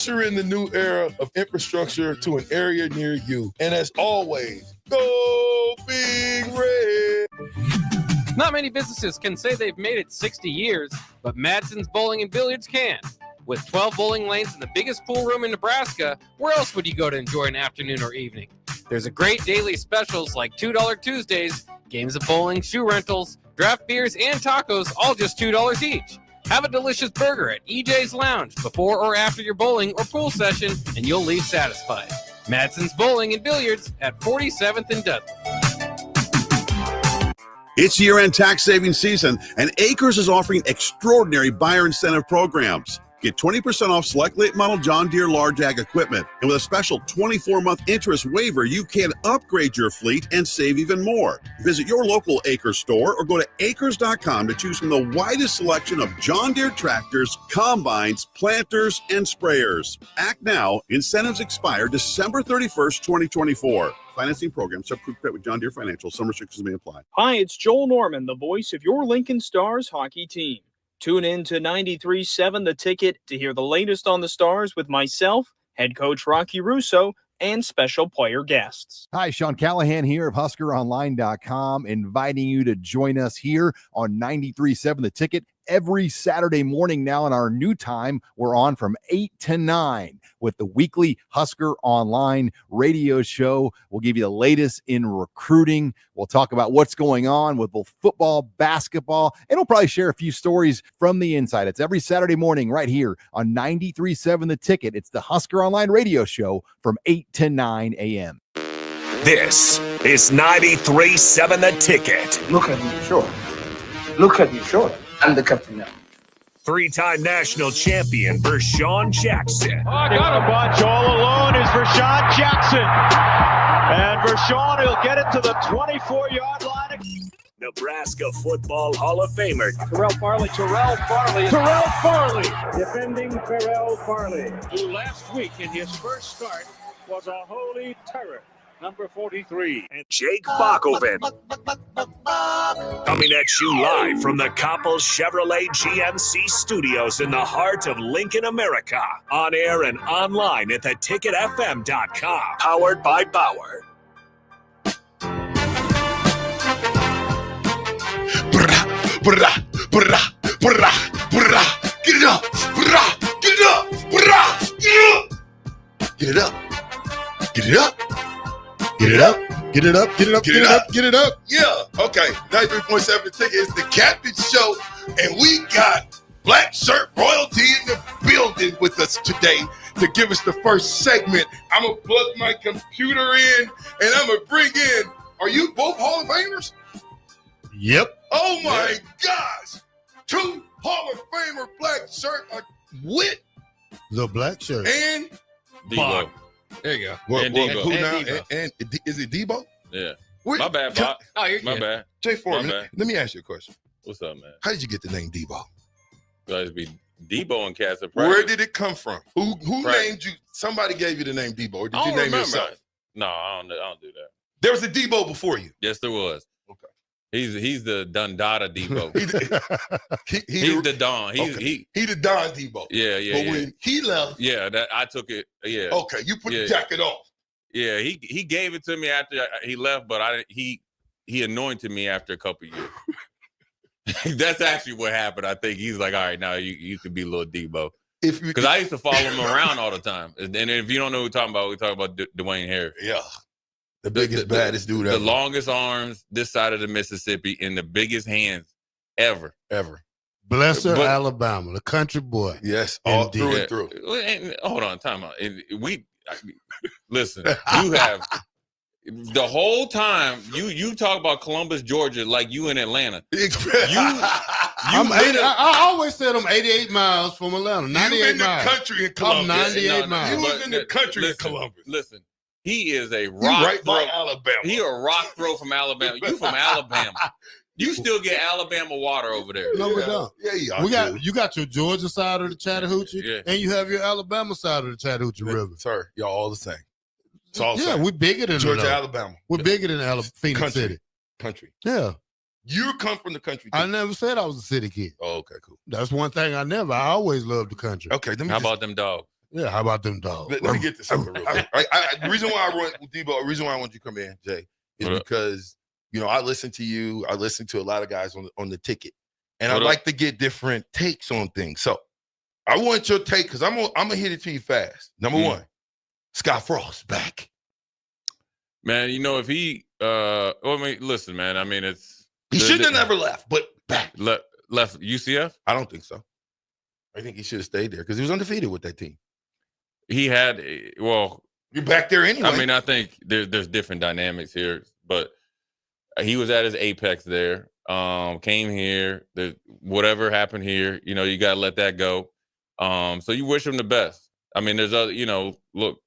Usher in the new era of infrastructure to an area near you. And as always, go Big Red. Not many businesses can say they've made it 60 years, but Madsen's Bowling and Billiards can. With 12 bowling lanes and the biggest pool room in Nebraska, where else would you go to enjoy an afternoon or evening? There's a great daily specials like $2 Tuesdays, games of bowling, shoe rentals, draft beers, and tacos, all just $2 each. Have a delicious burger at EJ's Lounge before or after your bowling or pool session, and you'll leave satisfied. Madsen's Bowling and Billiards at 47th and Dudley. It's year-end tax saving season, and Acres is offering extraordinary buyer incentive programs. Get 20% off select late model John Deere large ag equipment. And with a special 24-month interest waiver, you can upgrade your fleet and save even more. Visit your local Acres store or go to acres.com to choose from the widest selection of John Deere tractors, combines, planters, and sprayers. Act now. Incentives expire December 31st, 2024. Financing programs are approved with John Deere Financial. Some restrictions may apply. Hi, it's Joel Norman, the voice of your Lincoln Stars hockey team. Tune in to 93.7 The Ticket to hear the latest on the Stars with myself, head coach Rocky Russo, and special player guests. Hi, Sean Callahan here of HuskerOnline.com, inviting you to join us here on 93.7 The Ticket every Saturday morning now. In our new time, we're on from 8 to 9 with the weekly Husker Online radio show. We'll give you the latest in recruiting. We'll talk about what's going on with both football, basketball, and we'll probably share a few stories from the inside. It's every Saturday morning right here on 93.7 The Ticket. It's the Husker Online radio show from 8 to 9 a.m. This is 93.7 The Ticket. Look at me short. Look at me short. I'm the captain now. Three-time national champion Vershawn Jackson. Oh, I got a bunch. All alone is Vershawn Jackson. And Vershawn will get it to the 24-yard line. Nebraska Football Hall of Famer Terrell Farley. Defending Terrell Farley, who last week in his first start was a holy terror. Number 43. and Jake Bakoven. Coming at you live from the Coppel Chevrolet GMC studios in the heart of Lincoln, America. On air and online at theticketfm.com. Powered by Bauer. Get it up. Get it up. Get it up. Get it up. Get it up. Get it up, get it up, get it up, get it up. Yeah. Okay. 93.7 The Ticket is the captain show, and we got Black Shirt Royalty in the building with us today to give us the first segment. I'm going to plug my computer in, and I'm going to bring in, are you both Hall of Famers? Yep. Oh, my gosh. Two Hall of Famer Black Shirt with The Black Shirt. and Debo. There you go. And Debo. Who now? Debo. And is it Debo? Yeah. Where- My bad, Bob. Oh, you're My good. bad. Jay Foreman, My bad. let me ask you a question. What's up, man? How did you get the name Debo? Guys be Debo and Cats of Where practice. did it come from? Who Practice. named you? Somebody gave you the name Debo, or did I you don't name remember. yourself? No, I don't do that. There was a Debo before you. Yes, there was. Okay. He's the Dundada Debo. He He's the Don. okay. He the Don Debo. Yeah, But yeah. when he left, That I took it. Yeah. okay, you put Yeah. the jacket on. Yeah, he gave it to me after he left, but he anointed me after a couple years. That's actually what happened. I think he's like, all right, now you could be little Debo. Because I used to follow him around all the time. And if you don't know what we're talking about, we talk about Dwayne Harris. Yeah. The biggest, baddest dude ever. The longest arms this side of the Mississippi and the biggest hands ever. Blesser, But- Alabama, the country boy. Yes, all Indeed. through Yeah. and through. And hold on, time out. Listen, you have the whole time you talk about Columbus, Georgia, like you in Atlanta. I always said I'm 88 miles from Atlanta. 98 in the miles. country in Columbus. I'm 98 miles. You was But in the country in Columbus. Listen, he is a You rock right throw. by Alabama. He a rock throw from Alabama. You from Alabama. You still get Alabama water over there. No, we don't. Yeah, You got your Georgia side of the Chattahoochee, Yeah. and you have your Alabama side of the Chattahoochee River. Sir, y'all all the same. It's all the Yeah, same. we're bigger than Georgia, them. Alabama. We're bigger than Phoenix Country. City. Country. Yeah, You come from the country. I too. never said I was a city kid. Oh, okay, cool. That's one thing I always loved the country. Okay, let me How just, about them dogs? Yeah, how about them dogs? Let me get this something real quick. The reason why I run Debo, the reason why I want you to come in, Jay, is because I listen to you. I listen to a lot of guys on the ticket, and I like to get different takes on things. So I want your take because I'm gonna hit it to you fast. Number one, Scott Frost back. Man, if he listen, man. I mean, he shouldn't have never left, but back left UCF. I don't think so. I think he should have stayed there because he was undefeated with that team. He had you're back there anyway. I mean, I think there's different dynamics here, but he was at his apex there. Came here. Whatever happened here, you got to let that go. So you wish him the best. I mean, there's other, look,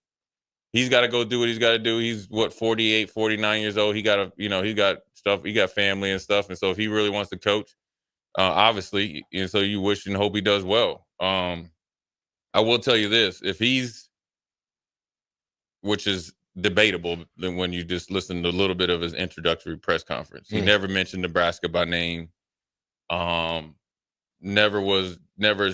he's got to go do what he's got to do. He's 48, 49 years old. He got he got stuff. He got family and stuff. And so if he really wants to coach, obviously, and so you wish and hope he does well. I will tell you this: if which is debatable, then when you just listen to a little bit of his introductory press conference, he never mentioned Nebraska by name. Never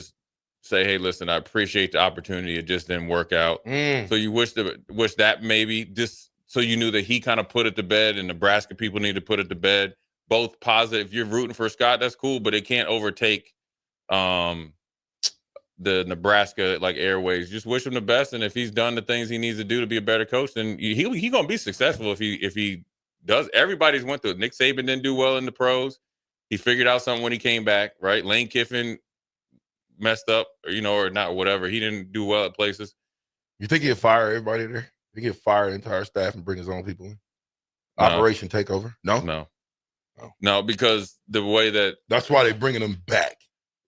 say, hey, listen, I appreciate the opportunity. It just didn't work out. So you wish that maybe just so you knew that he kind of put it to bed, and Nebraska people need to put it to bed. Both positive. If you're rooting for Scott, that's cool, but it can't overtake the Nebraska airways. Just wish him the best, and if he's done the things he needs to do to be a better coach, then he gonna be successful if he does. Everybody's went through it. Nick Saban didn't do well in the pros. He figured out something when he came back, right? Lane Kiffin messed up, or not, whatever. He didn't do well at places. You think he'd fire everybody there? He could fire the entire staff and bring his own people in? Operation takeover? No, because the way that's why they're bringing them back.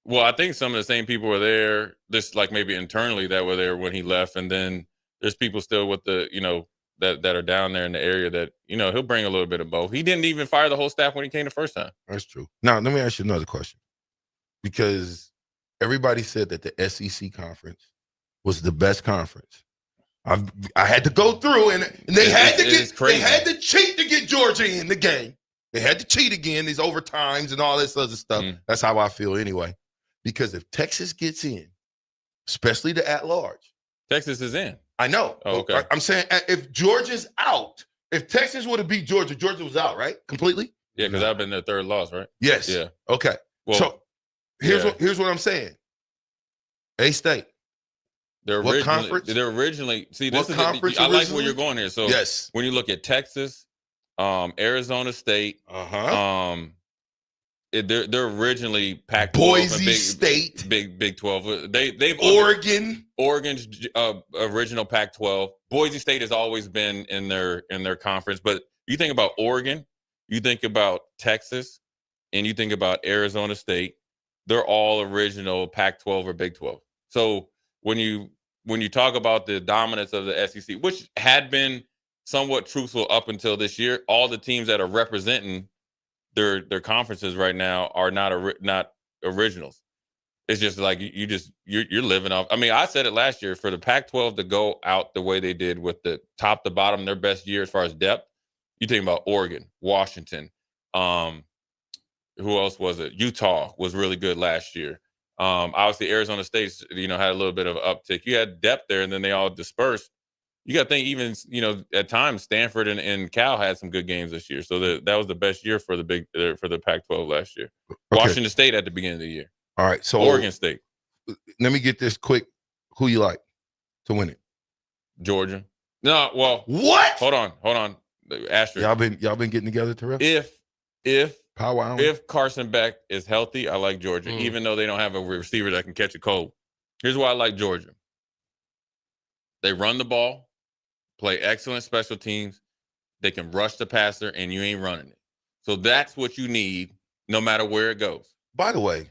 Well, I think some of the same people were there, just maybe internally that were there when he left, and then there's people still with the that are down there in the area that he'll bring a little bit of both. He didn't even fire the whole staff when he came the first time. That's true. Now let me ask you another question, because everybody said that the SEC conference was the best conference. I had to go through, and they had to cheat to get Georgia in the game. They had to cheat again, these overtimes and all this other stuff. That's how I feel anyway. Because if Texas gets in, especially the at-large. Texas is in. I know. Oh, okay. I'm saying if Georgia's out, if Texas would have beat Georgia, Georgia was out, right? Completely? Yeah, because that'd been their third loss, right? Yes. Yeah. Okay. Well, so here's what I'm saying. A-State. They're originally see, this is I like where you're going here. So yes, when you look at Texas, Arizona State, they're originally Pac-12, Boise State, Big 12. They've Oregon's original Pac-12. Boise State has always been in their conference, but you think about Oregon, you think about Texas, and you think about Arizona State. They're all original Pac-12 or Big 12. So when you talk about the dominance of the SEC, which had been somewhat truthful up until this year, all the teams that are representing their conferences right now are not originals. It's just like you're living off. I mean, I said it last year, for the Pac-12 to go out the way they did with the top to bottom, their best year as far as depth. You think about Oregon, Washington. Who else was it? Utah was really good last year. Obviously, Arizona State, had a little bit of an uptick. You had depth there, and then they all dispersed. You got to think even, at times Stanford and Cal had some good games this year. So that was the best year for the Pac-12 last year. Okay. Washington State at the beginning of the year. All right. So Oregon State. Let me get this quick. Who you like to win it? Georgia. No, well. What? Hold on. Asterisk. Y'all been getting together, Terrell? If Carson Beck is healthy, I like Georgia, even though they don't have a receiver that can catch a cold. Here's why I like Georgia. They run the ball, play excellent special teams. They can rush the passer, and you ain't running it. So that's what you need no matter where it goes. By the way,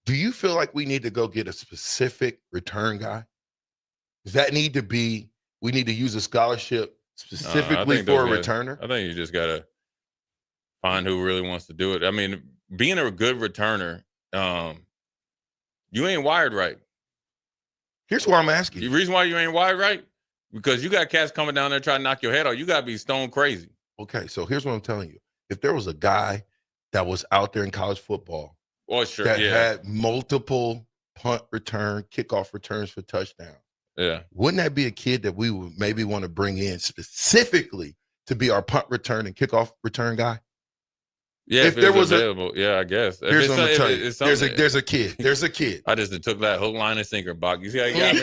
do you feel like we need to go get a specific return guy? Does that need to be, we need to use a scholarship specifically for a returner? I think you just got to find who really wants to do it. I mean, being a good returner, you ain't wired right. Here's why I'm asking. The reason why you ain't wired right, because you got cats coming down there trying to knock your head off. You got to be stone crazy. Okay, so here's what I'm telling you. If there was a guy that was out there in college football that had multiple punt return, kickoff returns for touchdowns, Yeah. Wouldn't that be a kid that we would maybe want to bring in specifically to be our punt return and kickoff return guy? Yeah, if there was available, yeah, I guess. Here's what I'm gonna tell you. There's a kid. There's a kid. I just took that hook, line, and sinker, Bach. You see how you got me?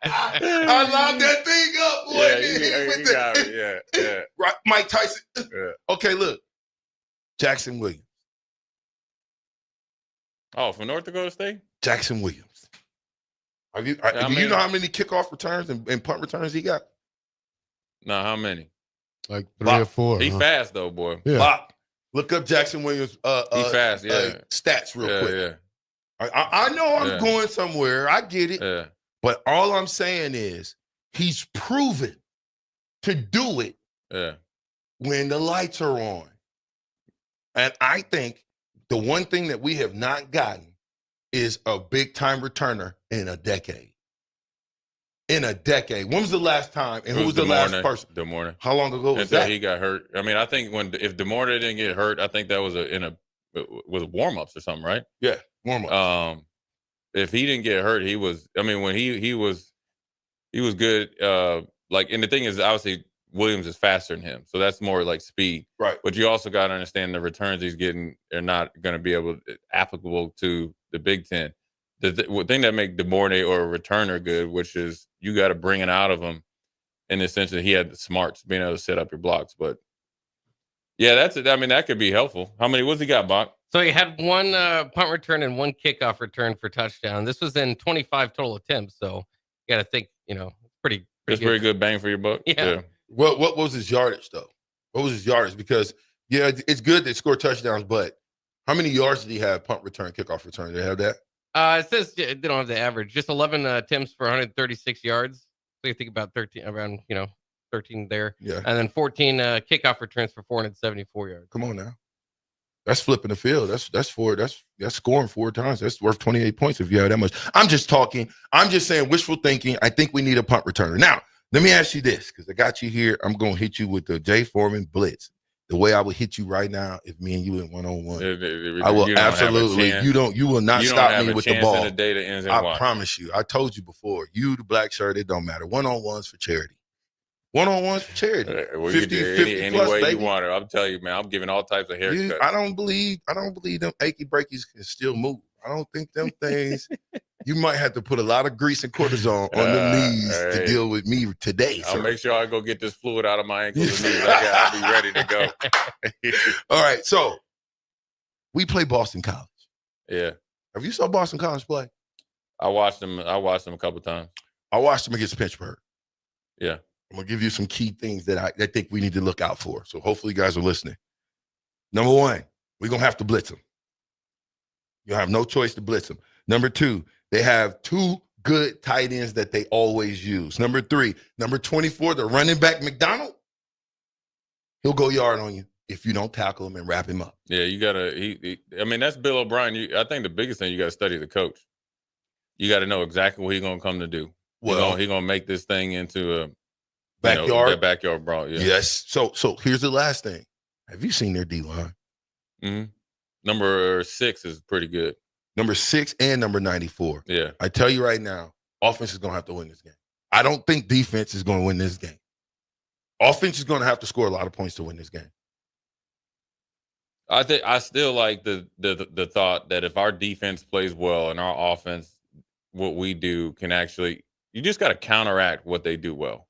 I locked that thing up, boy. Yeah, you got me. Yeah. Right, Mike Tyson. Yeah. Okay, look. Jackson Williams. Oh, from North Dakota State? Jackson Williams. You know how many kickoff returns and punt returns he got? No, how many? Like 3 or 4. He fast though, boy. Yeah. Bop. Look up Jackson Williams. He fast, yeah. Stats real quick. Yeah. I know I'm going somewhere. I get it. Yeah. But all I'm saying is he's proven to do it when the lights are on. And I think the one thing that we have not gotten is a big-time returner in a decade. In a decade. When was the last time? And who was the last person? DeMornay. How long ago was Until that? he got hurt. I mean, I think if DeMornay didn't get hurt, I think that was was warm-ups or something, right? Yeah, warm-ups. If he didn't get hurt, he was. I mean, when he was good. And the thing is, obviously, Williams is faster than him, so that's more like speed. Right. But you also got to understand the returns he's getting are not going to be applicable to the Big Ten. The thing that make DeMornay or a returner good, which is you got to bring it out of him in the sense that he had the smarts, being able to set up your blocks. But yeah, that's it. I mean, that could be helpful. How many? What's he got, Bach? So he had one punt return and one kickoff return for touchdown. This was in 25 total attempts. So you got to think, pretty good bang for your buck. Yeah. What was his yardage though? What was his yardage? Because it's good they score touchdowns, but how many yards did he have? Punt return, kickoff return. Do they have that? It says they don't have the average. Just 11 attempts for 136 yards. So you think about 13 there. Yeah. And then 14 kickoff returns for 474 yards. Come on now. That's flipping the field. That's scoring 4 times. That's worth 28 points if you have that much. I'm just saying wishful thinking. I think we need a punt returner. Now, let me ask you this, because I got you here. I'm going to hit you with the Jay Foreman blitz. The way I would hit you right now, if me and you in one-on-one, I will absolutely. You will not stop me with the ball. I promise you. I told you before. You, the black shirt, it don't matter. One-on-ones for charity. One-on-ones for charity. 50 any plus, way baby. you want it. I'm telling you, man. I'm giving all types of haircuts. I don't believe them achy breakies can still move. I don't think them things. You might have to put a lot of grease and cortisone on the knees to deal with me today. I'll make sure I go get this fluid out of my ankles and knees. I'll be ready to go. All right, so we play Boston College. Yeah. Have you saw Boston College play? I watched them a couple times. I watched them against Pittsburgh. Yeah. I'm gonna give you some key things that I think we need to look out for. So hopefully you guys are listening. Number 1, we're gonna have to blitz them. You have no choice to blitz them. Number 2, they have 2 good tight ends that they always use. Number 3, number 24, the running back McDonald. He'll go yard on you if you don't tackle him and wrap him up. Yeah, you gotta. I mean, that's Bill O'Brien. I think the biggest thing you gotta study the coach. You got to know exactly what he's gonna come to do. Well, he's gonna make this thing into a backyard, backyard brawl. Yeah. Yes. So here's the last thing. Have you seen their D line? Mm-hmm. Number 6 is pretty good. Number 6 and number 94. Yeah. I tell you right now, offense is going to have to win this game. I don't think defense is going to win this game. Offense is going to have to score a lot of points to win this game. I still like the thought that if our defense plays well and our offense, what we do can actually, you just got to counteract what they do well.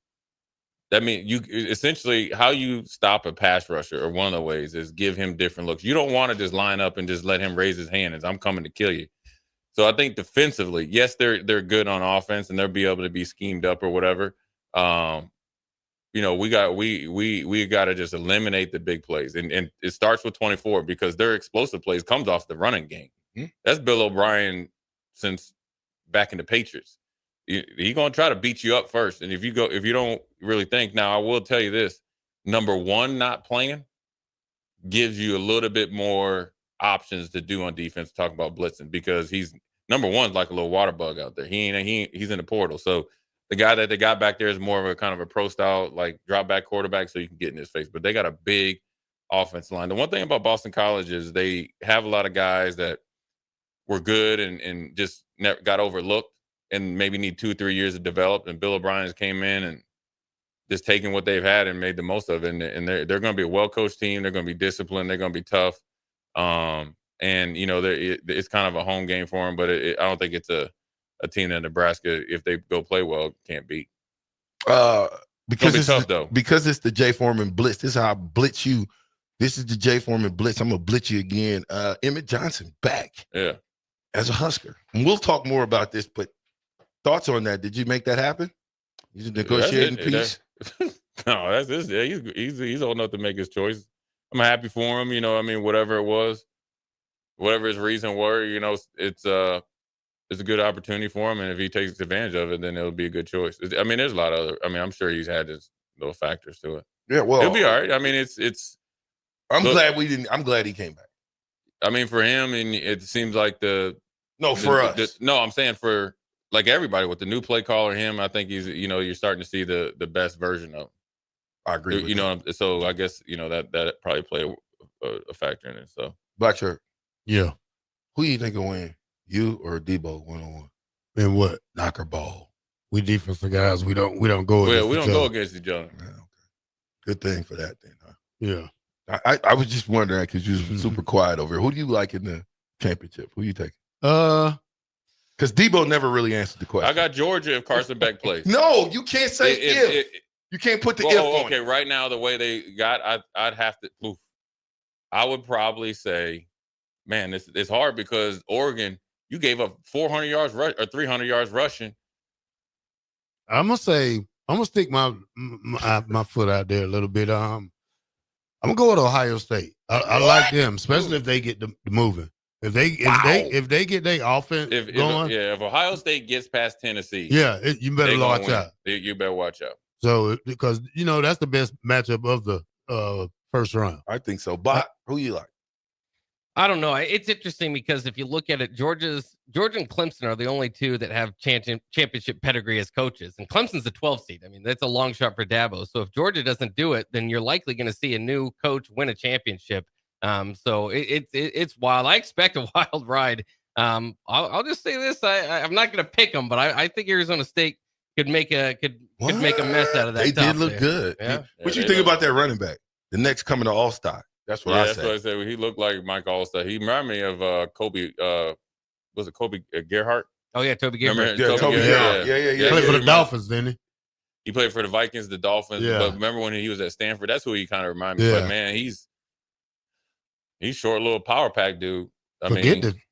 That means you essentially how you stop a pass rusher, or one of the ways is give him different looks. You don't want to just line up and just let him raise his hand as I'm coming to kill you. So I think defensively, yes, they're good on offense and they'll be able to be schemed up or whatever. We got to just eliminate the big plays, and it starts with 24 because their explosive plays comes off the running game. Mm-hmm. That's Bill O'Brien since back in the Patriots. He's gonna try to beat you up first, and if you don't really think. Now, I will tell you this: number 1 not playing gives you a little bit more options to do on defense. Talk about blitzing, because he's number 1's like a little water bug out there. He's in the portal, so the guy that they got back there is more of a kind of a pro style, like drop back quarterback, so you can get in his face. But they got a big offensive line. The one thing about Boston College is they have a lot of guys that were good and just never got overlooked. and maybe need 2-3 years to develop. And Bill O'Brien came in and just taking what they've had and made the most of it. And they're going to be a well-coached team. They're going to be disciplined. They're going to be tough. And, you know, it's kind of a home game for them, but I don't think it's a team that Nebraska, if they go play well, can't beat. Because it's tough, though. Because it's the Jay Foreman blitz. This is how I blitz you. This is the Jay Foreman blitz. I'm going to blitz you again. Emmett Johnson back as a Husker. And we'll talk more about this, but thoughts on that? Did you make that happen? He's a negotiating piece. No, that's this. Yeah, he's old enough to make his choice. I'm happy for him. You know, I mean, whatever it was, whatever his reason were, you know, it's a good opportunity for him, and if he takes advantage of it, then it'll be a good choice. I mean, there's a lot of other. I mean, I'm sure he's had his little factors to it. Yeah, well, he'll be all right. I mean, it's. I'm glad we didn't. I'm glad he came back. I mean, for him, and it seems like for us. I'm saying for like everybody with the new play caller, him. I think he's. You know, you're starting to see the best version of him. I agree. You know, so I guess you know that probably played a factor in it. So Black Shirt. Yeah. Who you think will win? You or Debo 1-on-1? And what? Knocker ball. We defensive guys. We don't go. Well, we don't go against each other. Yeah, okay. Good thing for that then. Huh? Yeah. I was just wondering because you was super quiet over here. Who do you like in the championship? Who you taking? Uh, Because Debo never really answered the question. I got Georgia if Carson Beck plays. No, you can't say if. You can't put the if on. Okay, right now the way they got, I'd have to. Oof. I would probably say, man, it's hard because Oregon, you gave up 400 yards or 300 yards rushing. I'm gonna stick my foot out there a little bit. I'm gonna go with Ohio State. I like them, especially if they get the moving. If they get their offense going, if Ohio State gets past Tennessee, you better watch out. You better watch out. So because you know that's the best matchup of the first round. I think so. But who you like? I don't know. It's interesting because if you look at it, Georgia and Clemson are the only two that have championship pedigree as coaches. And Clemson's the 12th seed. I mean, that's a long shot for Dabo. So if Georgia doesn't do it, then you're likely going to see a new coach win a championship. So it's wild. I expect a wild ride. I'll just say this. I'm not going to pick them, but I think Arizona State could make a mess out of that. They did look good. Yeah. What you think about that running back? The next coming to All-Star. That's what I said. That's what I said. He looked like Mike All-Star. He reminded me of Kobe. Was it Kobe Gerhart? Oh yeah, Toby Gerhart. Yeah, Toby Gerhart. Yeah. He played for the Dolphins, didn't he? He played for the Vikings, the Dolphins. Yeah. But remember when he was at Stanford? That's who he kind of reminded me. Yeah. But man, he's short, little power pack dude.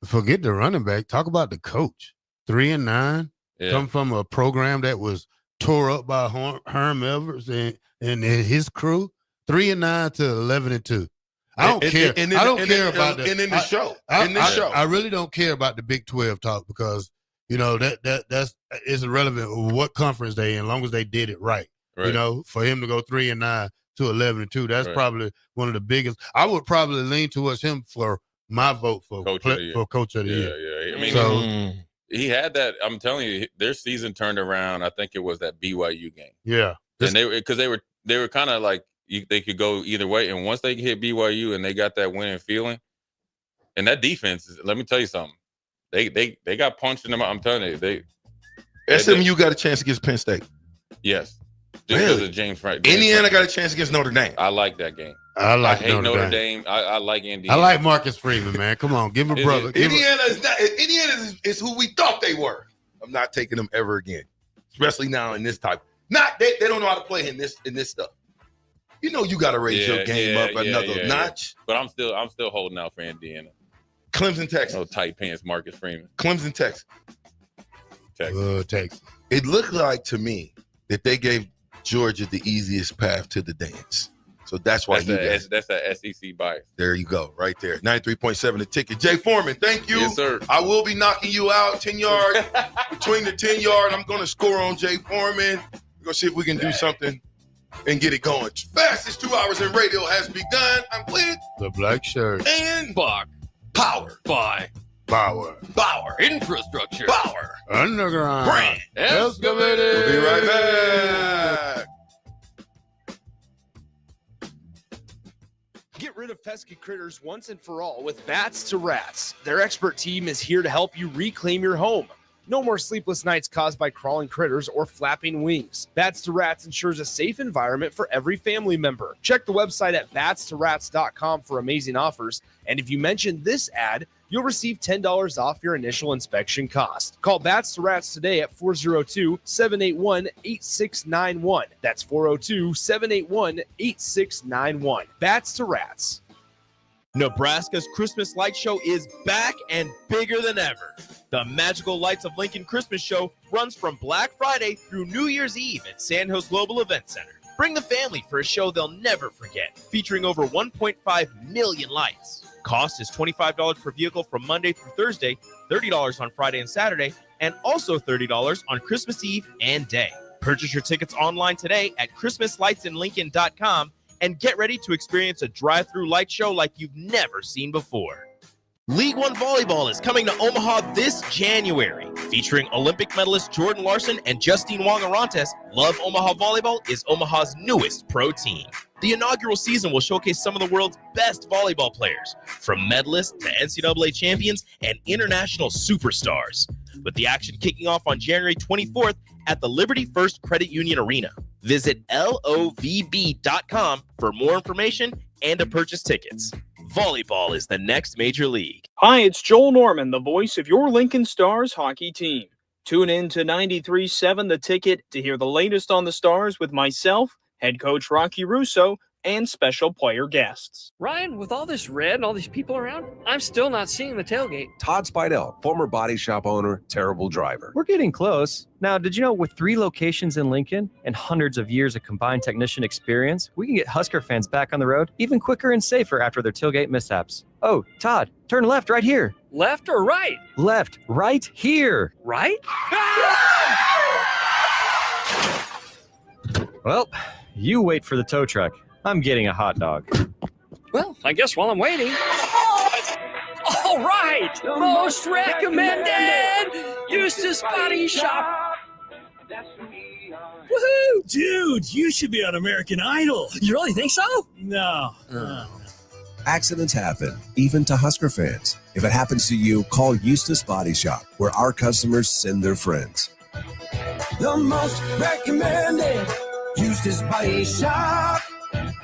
Forget the running back. Talk about the coach. 3-9. Yeah. Come from a program that was tore up by Herm Edwards and his crew. 3-9 to 11-2. I don't care. I don't care about the. And in the show. I really don't care about the Big 12 talk because you know that's irrelevant what conference they in, as long as they did it right. You know, for him to go 3-9 to 11-2, that's probably one of the biggest. I would probably lean towards him for my vote for Coach of the Year. Yeah. I mean, he had that. I'm telling you, their season turned around. I think it was that BYU game. Yeah, and they were kind of like. They could go either way, and once they hit BYU and they got that winning feeling, and that defense, let me tell you something, they got punched in them. I'm telling you, SMU got a chance against Penn State. Yes, just because of James Wright. Indiana got a chance against Notre Dame. I like that game. I hate Notre Dame. I like Indiana. I like Marcus Freeman, man. Come on, give him a brother. Indiana is who we thought they were. I'm not taking them ever again, especially now in this type. They don't know how to play in this stuff. You know you got to raise your game up another notch. But I'm still holding out for Indiana. Clemson, Texas. No tight pants, Marcus Freeman. Clemson, Texas. Texas. It looked like to me that they gave Georgia the easiest path to the dance. So that's why that's a SEC bias. There you go, right there. 93.7 the ticket. Jay Foreman, thank you. Yes, sir. I will be knocking you out 10 yards between the 10 yard. I'm going to score on Jay Foreman. We're going to see if we can do something and get it going. Fastest 2 hours in radio has begun. I'm with the Black Shirt and Buck. Powered by Power Infrastructure Power Underground Brand Excavated. We'll be right back. Get rid of pesky critters once and for all with Bats to Rats. Their expert team is here to help you reclaim your home. No more sleepless nights caused by crawling critters or flapping wings. Bats to Rats ensures a safe environment for every family member. Check the website at batstorats.com for amazing offers. And if you mention this ad, you'll receive $10 off your initial inspection cost. Call Bats to Rats today at 402-781-8691. That's 402-781-8691. Bats to Rats. Nebraska's Christmas Light Show is back and bigger than ever. The Magical Lights of Lincoln Christmas Show runs from Black Friday through New Year's Eve at Sandhills Global Event Center. Bring the family for a show they'll never forget, featuring over 1.5 million lights. Cost is $25 per vehicle from Monday through Thursday, $30 on Friday and Saturday, and also $30 on Christmas Eve and Day. Purchase your tickets online today at ChristmasLightsInLincoln.com and get ready to experience a drive-through light show like you've never seen before. League One Volleyball is coming to Omaha this January. Featuring Olympic medalist Jordan Larson and Justine Wong-Arantes, Love Omaha Volleyball is Omaha's newest pro team. The inaugural season will showcase some of the world's best volleyball players, from medalists to NCAA champions and international superstars, with the action kicking off on January 24th at the Liberty First Credit Union Arena. Visit LOVB.com for more information and to purchase tickets. Volleyball is the next major league. Hi, it's Joel Norman, the voice of your Lincoln Stars hockey team. Tune in to 93.7 The Ticket to hear the latest on the Stars with myself, head coach Rocky Russo, and special player guests. Ryan, with all this red and all these people around, I'm still not seeing the tailgate. Todd Spidell, former body shop owner, terrible driver. We're getting close. Now, did you know with 3 locations in Lincoln and hundreds of years of combined technician experience, we can get Husker fans back on the road even quicker and safer after their tailgate mishaps? Oh, Todd, turn left right here. Left or right? Left, right here. Right? Well, you wait for the tow truck. I'm getting a hot dog. Well, I guess while I'm waiting. All right! Most recommended! Eustace Body Shop! Woohoo! Dude, you should be on American Idol. You really think so? No. Accidents happen, even to Husker fans. If it happens to you, call Eustace Body Shop, where our customers send their friends. The most recommended Eustace Body Shop.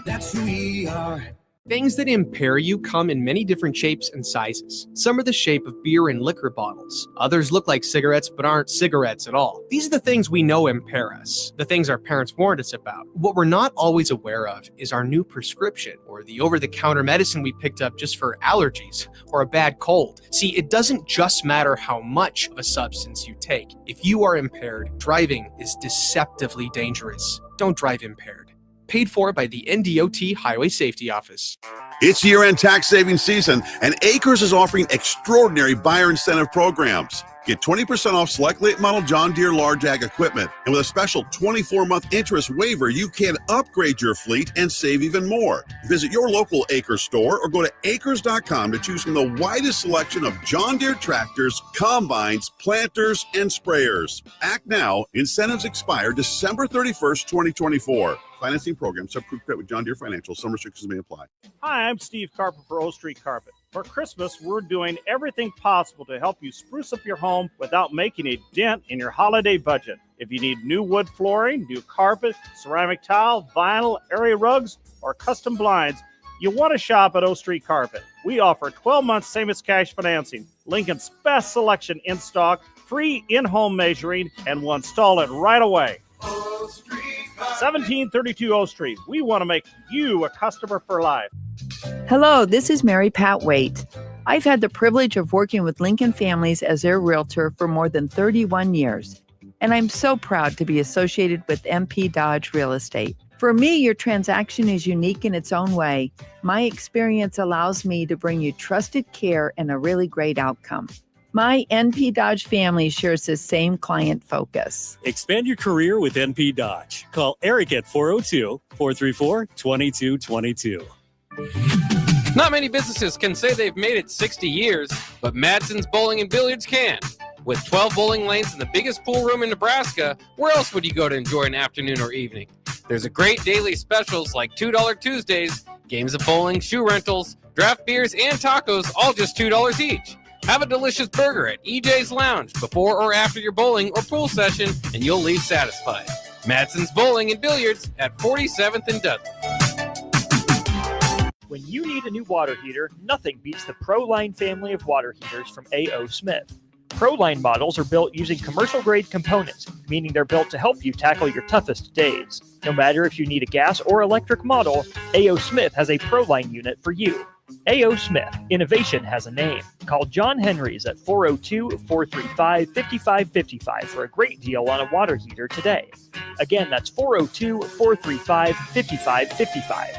That's who we are. Things that impair you come in many different shapes and sizes. Some are the shape of beer and liquor bottles. Others look like cigarettes but aren't cigarettes at all. These are the things we know impair us, the things our parents warned us about. What we're not always aware of is our new prescription or the over-the-counter medicine we picked up just for allergies or a bad cold. See, it doesn't just matter how much of a substance you take. If you are impaired, driving is deceptively dangerous. Don't drive impaired. Paid for by the NDOT Highway Safety Office. It's year-end tax saving season, and Acres is offering extraordinary buyer incentive programs. Get 20% off select late model John Deere large ag equipment. And with a special 24-month interest waiver, you can upgrade your fleet and save even more. Visit your local Acres store or go to acres.com to choose from the widest selection of John Deere tractors, combines, planters, and sprayers. Act now. Incentives expire December 31st, 2024. Financing program, subgroup credit with John Deere Financial. Some restrictions may apply. Hi, I'm Steve Carper for O Street Carpet. For Christmas, we're doing everything possible to help you spruce up your home without making a dent in your holiday budget. If you need new wood flooring, new carpet, ceramic tile, vinyl, area rugs, or custom blinds, you want to shop at O Street Carpet. We offer 12-month same-as-cash financing, Lincoln's best selection in stock, free in-home measuring, and we'll install it right away. 1732 O Street. We want to make you a customer for life. Hello, this is Mary Pat Waite. I've had the privilege of working with Lincoln families as their realtor for more than 31 years, and I'm so proud to be associated with MP Dodge Real Estate. For me, your transaction is unique in its own way. My experience allows me to bring you trusted care and a really great outcome. My NP Dodge family shares the same client focus. Expand your career with NP Dodge. Call Eric at 402-434-2222. Not many businesses can say they've made it 60 years, but Madsen's Bowling and Billiards can. With 12 bowling lanes and the biggest pool room in Nebraska, where else would you go to enjoy an afternoon or evening? There's a great daily specials like $2 Tuesdays, games of bowling, shoe rentals, draft beers, and tacos, all just $2 each. Have a delicious burger at EJ's Lounge before or after your bowling or pool session, and you'll leave satisfied. Madsen's Bowling and Billiards at 47th and Dudley. When you need a new water heater, nothing beats the ProLine family of water heaters from A.O. Smith. ProLine models are built using commercial-grade components, meaning they're built to help you tackle your toughest days. No matter if you need a gas or electric model, A.O. Smith has a ProLine unit for you. A.O. Smith, innovation has a name. Call John Henrys at 402-435-5555 for a great deal on a water heater today. Again, that's 402-435-5555.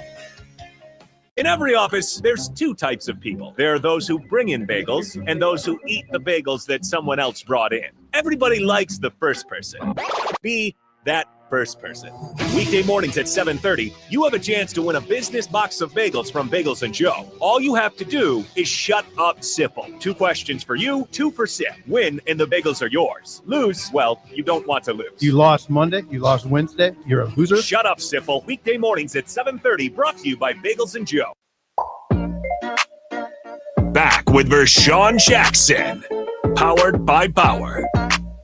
In every office, there's two types of people. There are those who bring in bagels and those who eat the bagels that someone else brought in. Everybody likes the first person. Be that first person. Weekday mornings at 7:30, you have a chance to win a business box of bagels from Bagels & Joe. All you have to do is shut up, Sipple. 2 questions for you, 2 for Sip. Win, and the bagels are yours. Lose, well, you don't want to lose. You lost Monday, you lost Wednesday, you're a loser. Shut up, Sipple. Weekday mornings at 7:30, brought to you by Bagels & Joe. Back with Vershawn Jackson, powered by Power,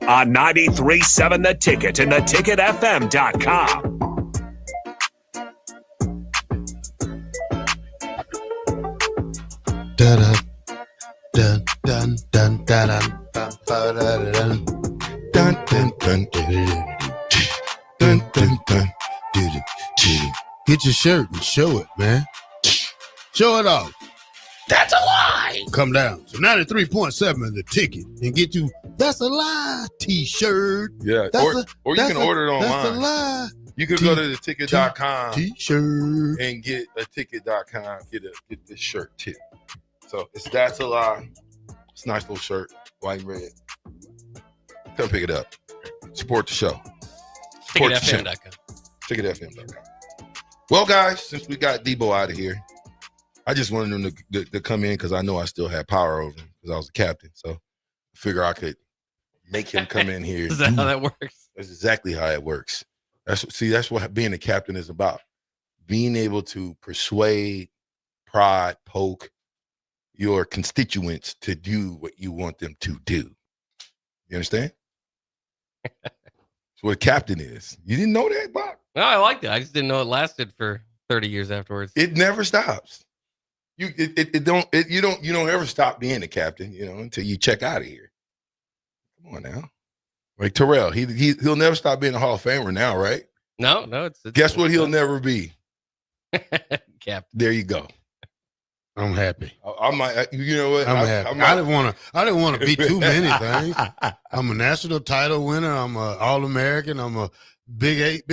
on 93.7 The Ticket and theticketfm.com. Dun dun dun dun dun dun dun dun dun dun dun. Get your shirt and show it, man. Show it off. That's a lie. Come down. So 93.7 The Ticket and get you That's a Lie t-shirt. Yeah, or you can order it online. That's a lie. You can go to theticket.com t-shirt and get a ticket.com, get this shirt too. So it's That's a Lie. It's a nice little shirt, white and red. Come pick it up. Support the show. Support TicketFM.com. TicketFM.com. Well, guys, since we got Debo out of here, I just wanted him to come in because I know I still had power over him because I was the captain. So I figure I could make him come in here. Is that how that works? That's exactly how it works. That's what being a captain is about. Being able to persuade, prod, poke your constituents to do what you want them to do. You understand? That's what a captain is. You didn't know that, Bob? No, I liked it. I just didn't know it lasted for 30 years afterwards. It never stops. You don't ever stop being a captain, until you check out of here. Come on now. Like Terrell, he'll never stop being a Hall of Famer now, right? No, it's guess what he'll never be? Captain. There you go. I'm happy. I might, you know what? I'm happy. I didn't want to be too many things. I'm a national title winner. I'm a All-American. I'm a Big Eight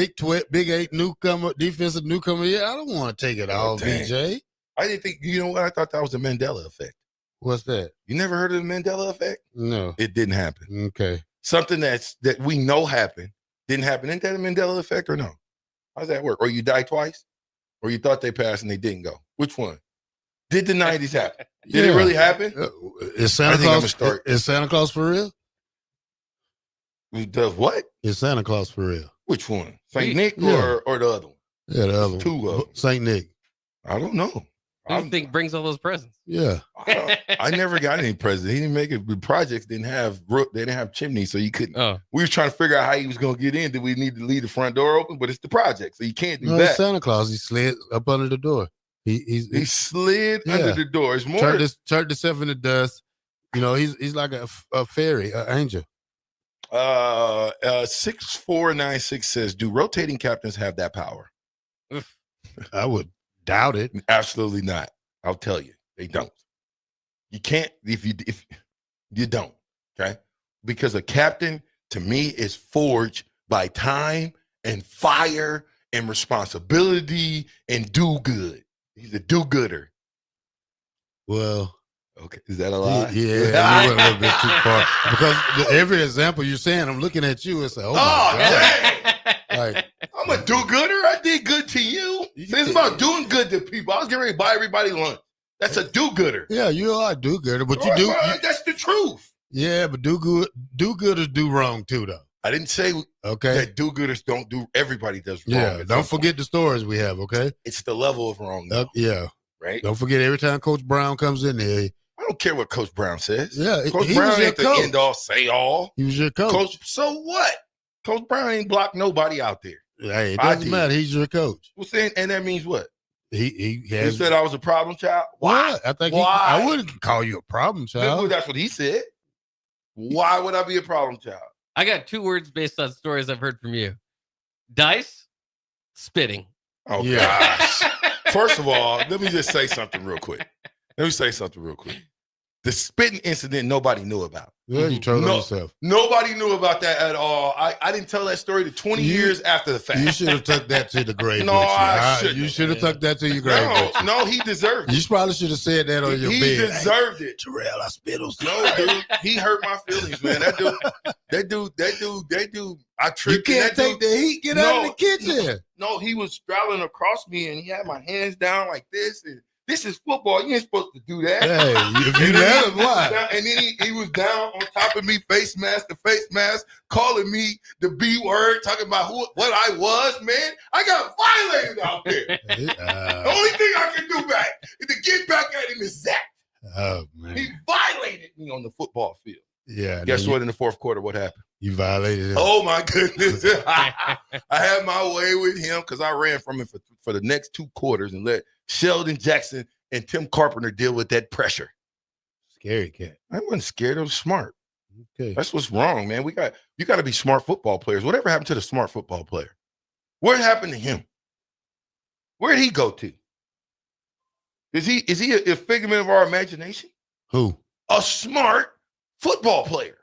newcomer, defensive newcomer. Yeah, I don't want to take it all, BJ. I didn't think, you know what? I thought that was the Mandela effect. What's that? You never heard of the Mandela effect? No. It didn't happen. Okay. Something that we know happened didn't happen. Isn't that a Mandela effect or no? How does that work? Or you die twice? Or you thought they passed and they didn't go? Which one? Did the 90s happen? Did it really happen? Is Santa Claus for real? Does what? Is Santa Claus for real? Which one? St. Nick or the other one? Yeah, the other one. Two of them. St. Nick. I don't know. Who do you think brings all those presents? Yeah. I never got any presents. He didn't make it. The projects didn't have chimneys, so you couldn't. Oh. We was trying to figure out how he was going to get in. Did we need to leave the front door open? But it's the project, so you can't do that. It's Santa Claus. He slid up under the door. He slid under the door. It's more turned himself into dust. He's like a fairy, an angel. 6496 says, do rotating captains have that power? I would doubt it. Absolutely not. I'll tell you, they don't. You can't if you don't, okay? Because a captain to me is forged by time and fire and responsibility and do good. He's a do-gooder. Well, okay, is that a lie? Yeah, you went a little bit too far. Because every example you're saying, I'm looking at you and say, oh my God. Like, I'm a do-gooder. I did good to you. It's about doing good to people. I was getting ready to buy everybody lunch. That's a do-gooder. Yeah, you are a do-gooder, but you do. That's the truth. Yeah, but do-gooders do wrong too, though. I didn't say that do-gooders don't do. Everybody does wrong. Yeah, don't forget the stories we have, okay? It's the level of wrong. Yeah. Right? Don't forget every time Coach Brown comes in there, don't care what Coach Brown says. Yeah, Coach he Brown was your ain't the coach. end all, say all. He was your coach. So what? Coach Brown ain't blocked nobody out there. Hey, it I doesn't did. matter. He's your coach. Well, saying, and that means what? He He said I was a problem child. Why? I think Why? I wouldn't call you a problem child. That's what he said. Why would I be a problem child? I got 2 words based on stories I've heard from you. Dice, spitting. Oh, gosh. First of all, let me just say something real quick. The spitting incident nobody knew about. Yeah, you told yourself. Nobody knew about that at all. I didn't tell that story to 20 years after the fact. You should have took that to the grave. No, with you. I shouldn't. You should have took that to your grave. No, he deserved it. You probably should have said that on your He bed. deserved it. Terrell, I spit on No, dude, he hurt my feelings, man. That dude. I tripped. You can't that take dude, the heat. Get out of the kitchen. No, he was straddling across me, and he had my hands down like this. And this is football. You ain't supposed to do that. Hey, if you let him, why? And then he was down on top of me, face mask to face mask, calling me the B word, talking about what I was, man. I got violated out there. The only thing I can do back is to get back at him is that. Oh, man. He violated me on the football field. Yeah. Guess what? In the fourth quarter, what happened? You violated him. Oh, my goodness. I had my way with him because I ran from him for the next 2 quarters and let Sheldon Jackson and Tim Carpenter deal with that pressure. Scary cat. I wasn't scared. I was smart. Okay. That's what's wrong, man. You got to be smart football players. Whatever happened to the smart football player? What happened to him? Where did he go to? Is he a figment of our imagination? Who? A smart football player.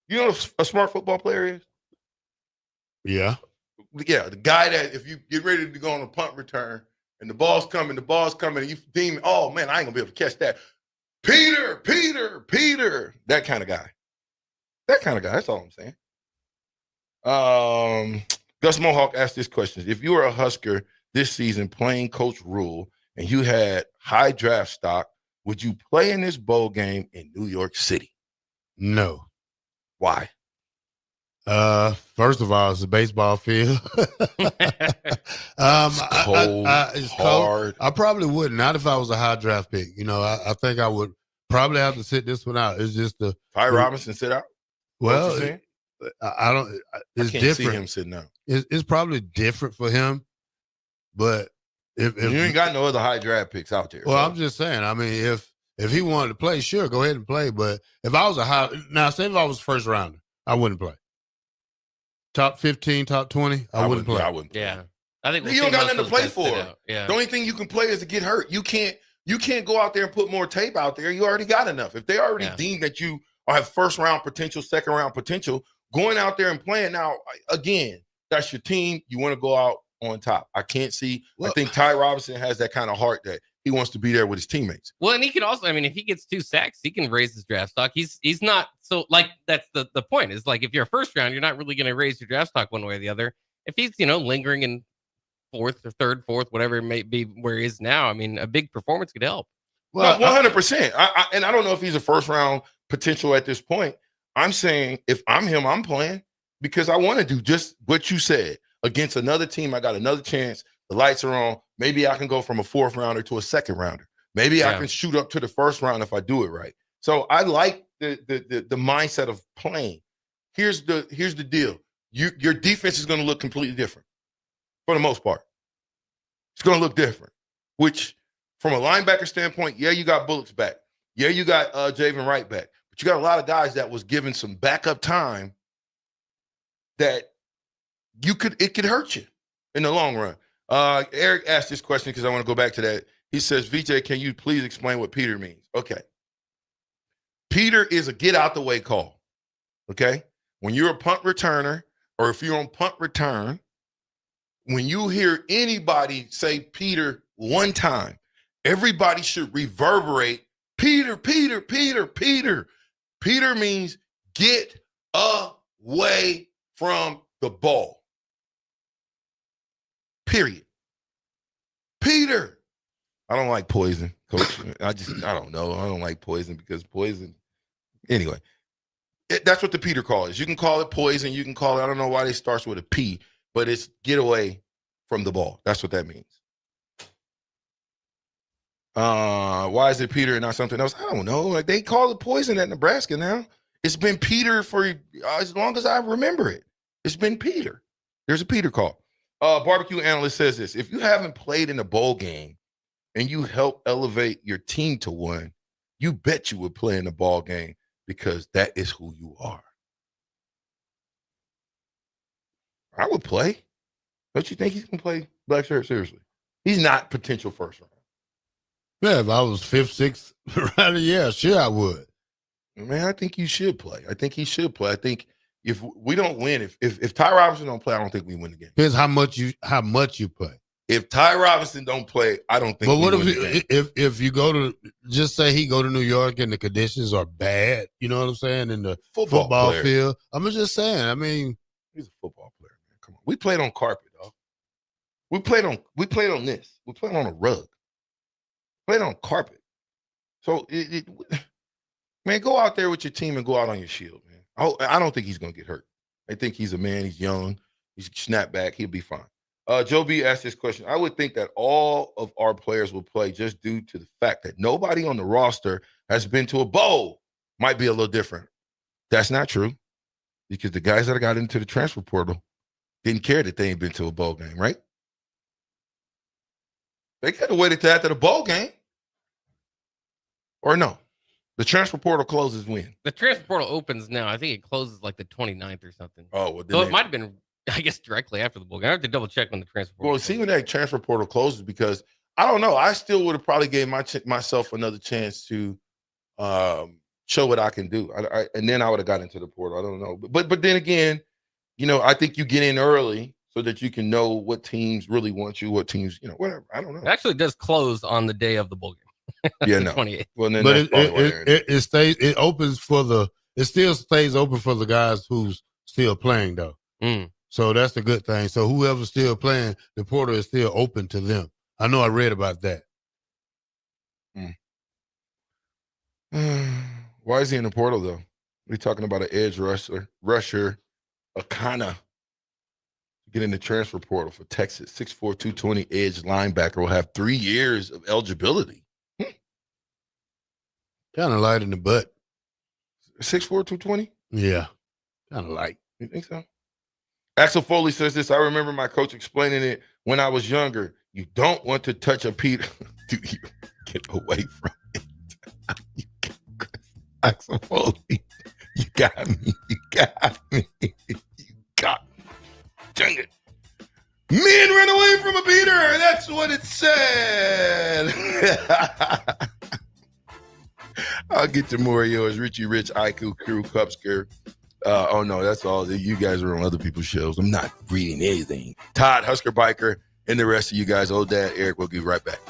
You know what a smart football player is? Yeah. Yeah, the guy that if you get ready to go on a punt return and the ball's coming, and you deem, oh man, I ain't gonna be able to catch that. Peter, that kind of guy. That's all I'm saying. Gus Mohawk asked this question: if you were a Husker this season playing Coach Rule and you had high draft stock, would you play in this bowl game in New York City? No. Why? First of all, it's a baseball field. It's hard. I probably wouldn't. Not if I was a high draft pick. You know, I think I would probably have to sit this one out. It's just Ty Robinson sit out. Well, I don't. It's I can't different. see him sitting out. It's probably different for him, but if you ain't got no other high draft picks out there. Well, I'm just saying. I mean, if he wanted to play, sure, go ahead and play. But if I was say if I was first rounder, I wouldn't play. Top 15, top 20, I wouldn't play. I wouldn't. Yeah, I think you don't got nothing to play for. Yeah, the only thing you can play is to get hurt. You can't go out there and put more tape out there. You already got enough. If they already deem that you have first round potential, second round potential, going out there and playing now again, that's your team. You want to go out on top. I can't see. I think Ty Robinson has that kind of heart that he wants to be there with his teammates. Well, and he can also, I mean, if he gets 2 sacks, he can raise his draft stock. He's not so like that's the point is like if you're a first round, you're not really going to raise your draft stock one way or the other. If he's lingering in 4th or 3rd, 4th, whatever it may be where he is now, I mean, a big performance could help. Well, 100%. And I don't know if he's a first round potential at this point. I'm saying if I'm him, I'm playing because I want to do just what you said against another team. I got another chance. The lights are on. Maybe I can go from a 4th rounder to a 2nd rounder. Maybe I can shoot up to the 1st round if I do it right. So I like the mindset of playing. Here's the deal. Your defense is going to look completely different for the most part. It's going to look different, which from a linebacker standpoint, yeah, you got Bullocks back. Yeah, you got Javen Wright back. But you got a lot of guys that was given some backup time that it could hurt you in the long run. Eric asked this question because I want to go back to that. He says, VJ, can you please explain what Peter means? Okay. Peter is a get out the way call. Okay. When you're a punt returner or if you're on punt return, when you hear anybody say Peter one time, everybody should reverberate Peter, Peter, Peter, Peter. Peter means get away from the ball. Period. Peter. I don't like poison, coach. I don't know. I don't like poison because poison. Anyway, that's what the Peter call is. You can call it poison. You can call it, I don't know why it starts with a P, but it's get away from the ball. That's what that means. Why is it Peter and not something else? I don't know. Like, they call it poison at Nebraska now. It's been Peter for as long as I remember it. It's been Peter. There's a Peter call. Barbecue analyst says this: if you haven't played in a bowl game and you help elevate your team to one, you bet you would play in a ball game because that is who you are. I would play. Don't you think he's gonna play black shirt? Seriously, he's not potential first round. Yeah, if I was 5th, 6th round, yeah, sure I would. Man, I think you should play. I think he should play. I think if we don't win, if Ty Robinson don't play, I don't think we win the game. Depends how much you play. If Ty Robinson don't play, I don't think. But what we win the game. if you go to, just say he go to New York and the conditions are bad, you know what I'm saying, in the football field? I'm just saying. I mean, he's a football player, man. Come on, we played on carpet, dog. We played on this. We played on a rug. Played on carpet. So man, go out there with your team and go out on your shield, man. I don't think he's gonna get hurt. I think he's a man. He's young. He's snap back. He'll be fine. Joe B asked this question. I would think that all of our players will play just due to the fact that nobody on the roster has been to a bowl. Might be a little different. That's not true, because the guys that got into the transfer portal didn't care that they ain't been to a bowl game, right? They could have waited till after the bowl game. Or no. The transfer portal closes when? The transfer portal opens now. I think it closes like the 29th or something. Oh, well, so it might have been, I guess, directly after the bowl game. I have to double check when the transfer portal. Well, see when that transfer portal closes, because I don't know. I still would have probably gave myself another chance to show what I can do. And then I would have got into the portal. I don't know. But then again, I think you get in early so that you can know what teams really want you, what teams, whatever. I don't know. It actually does close on the day of the bowl game. Yeah, no. 28th. Well, then but it still stays open for the guys who's still playing though. So that's a good thing. So whoever's still playing, the portal is still open to them. I know I read about that. Why is he in the portal though? We're talking about an edge rusher, Akana. Get in the transfer portal for Texas. 6'4", 220 edge linebacker will have 3 years of eligibility. Kind of light in the butt. 6'4", 220? Yeah, kind of light. You think so? Axel Foley says this: I remember my coach explaining it when I was younger. You don't want to touch a Peter. Dude, you get away from it. Axel Foley, you got me. You got me. You got me. Dang it. Men ran away from a beater. That's what it said. I'll get to more of yours. Richie Rich, IQ Crew, Cupsker. Oh, no, that's all. You guys are on other people's shows. I'm not reading anything. Todd, Husker Biker, and the rest of you guys. Old Dad, Eric, we'll get right back.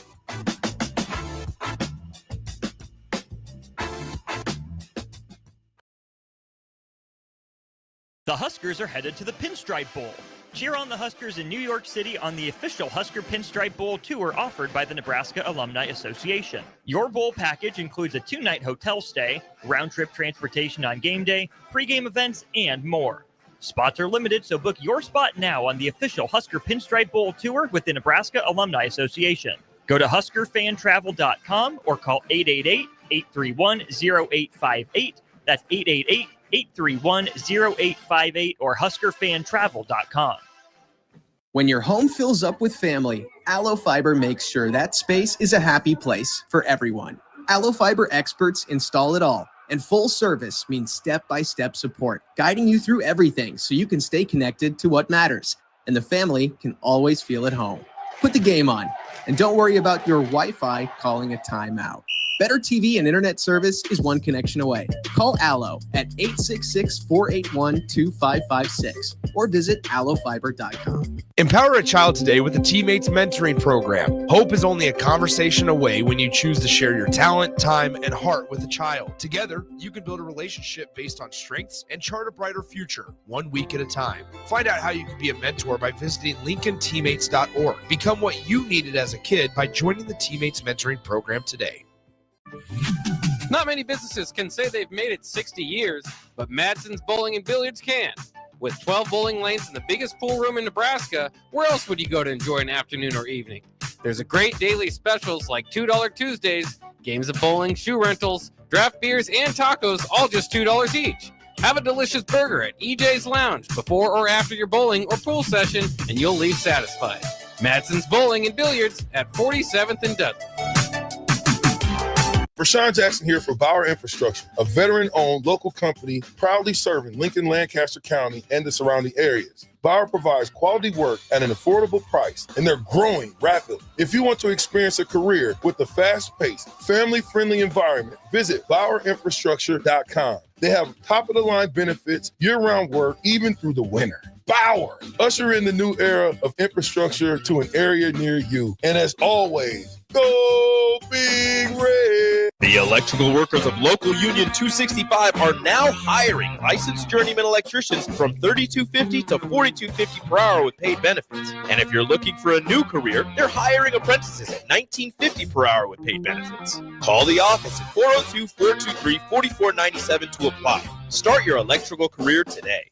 The Huskers are headed to the Pinstripe Bowl. Cheer on the Huskers in New York City on the official Husker Pinstripe Bowl tour offered by the Nebraska Alumni Association. Your bowl package includes a 2-night hotel stay, round-trip transportation on game day, pregame events, and more. Spots are limited, so book your spot now on the official Husker Pinstripe Bowl tour with the Nebraska Alumni Association. Go to HuskerFanTravel.com or call 888-831-0858. That's 888-831-0858 or HuskerFanTravel.com. When your home fills up with family, Allo Fiber makes sure that space is a happy place for everyone. Allo Fiber experts install it all, and full service means step-by-step support, guiding you through everything so you can stay connected to what matters, and the family can always feel at home. Put the game on, and don't worry about your Wi-Fi calling a timeout. Better TV and internet service is one connection away. Call Allo at 866-481-2556 or visit allofiber.com. Empower a child today with the Teammates Mentoring Program. Hope is only a conversation away when you choose to share your talent, time, and heart with a child. Together, you can build a relationship based on strengths and chart a brighter future, 1 week at a time. Find out how you can be a mentor by visiting LincolnTeammates.org. Become what you needed as a kid by joining the Teammates Mentoring Program today. Not many businesses can say they've made it 60 years, but Madsen's Bowling and Billiards can. With 12 bowling lanes and the biggest pool room in Nebraska, where else would you go to enjoy an afternoon or evening? There's a great daily specials like $2 Tuesdays, games of bowling, shoe rentals, draft beers, and tacos, all just $2 each. Have a delicious burger at EJ's Lounge before or after your bowling or pool session, and you'll leave satisfied. Madsen's Bowling and Billiards at 47th and Dudley. Rashawn Jackson here for Bauer Infrastructure, a veteran-owned local company proudly serving Lincoln, Lancaster County, and the surrounding areas. Bauer provides quality work at an affordable price, and they're growing rapidly. If you want to experience a career with a fast-paced, family-friendly environment, visit BauerInfrastructure.com. They have top-of-the-line benefits, year-round work, even through the winter. Bauer, usher in the new era of infrastructure to an area near you. And as always, go Big Red! The electrical workers of Local Union 265 are now hiring licensed journeyman electricians from $32.50 to $42.50 per hour with paid benefits. And if you're looking for a new career, they're hiring apprentices at $19.50 per hour with paid benefits. Call the office at 402-423-4497 to apply. Start your electrical career today.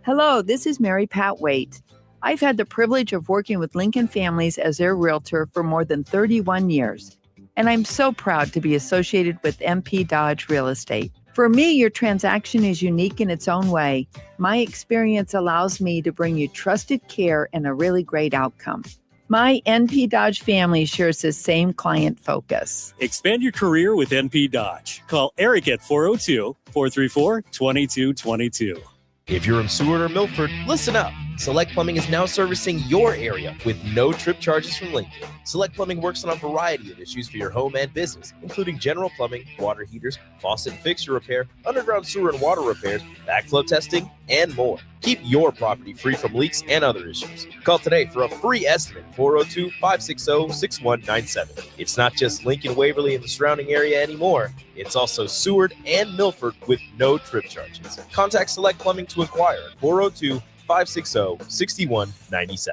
Hello, this is Mary Pat Waite. I've had the privilege of working with Lincoln families as their realtor for more than 31 years, and I'm so proud to be associated with MP Dodge Real Estate. For me, your transaction is unique in its own way. My experience allows me to bring you trusted care and a really great outcome. My NP Dodge family shares the same client focus. Expand your career with NP Dodge. Call Eric at 402-434-2222. If you're in Seward or Milford, listen up. Select Plumbing is now servicing your area with no trip charges from Lincoln. Select Plumbing works on a variety of issues for your home and business, including general plumbing, water heaters, faucet and fixture repair, underground sewer and water repairs, backflow testing, and more. Keep your property free from leaks and other issues. Call today for a free estimate, 402-560-6197. It's not just Lincoln, Waverly, and the surrounding area anymore. It's also Seward and Milford with no trip charges. Contact Select Plumbing to inquire at 402-560-6197.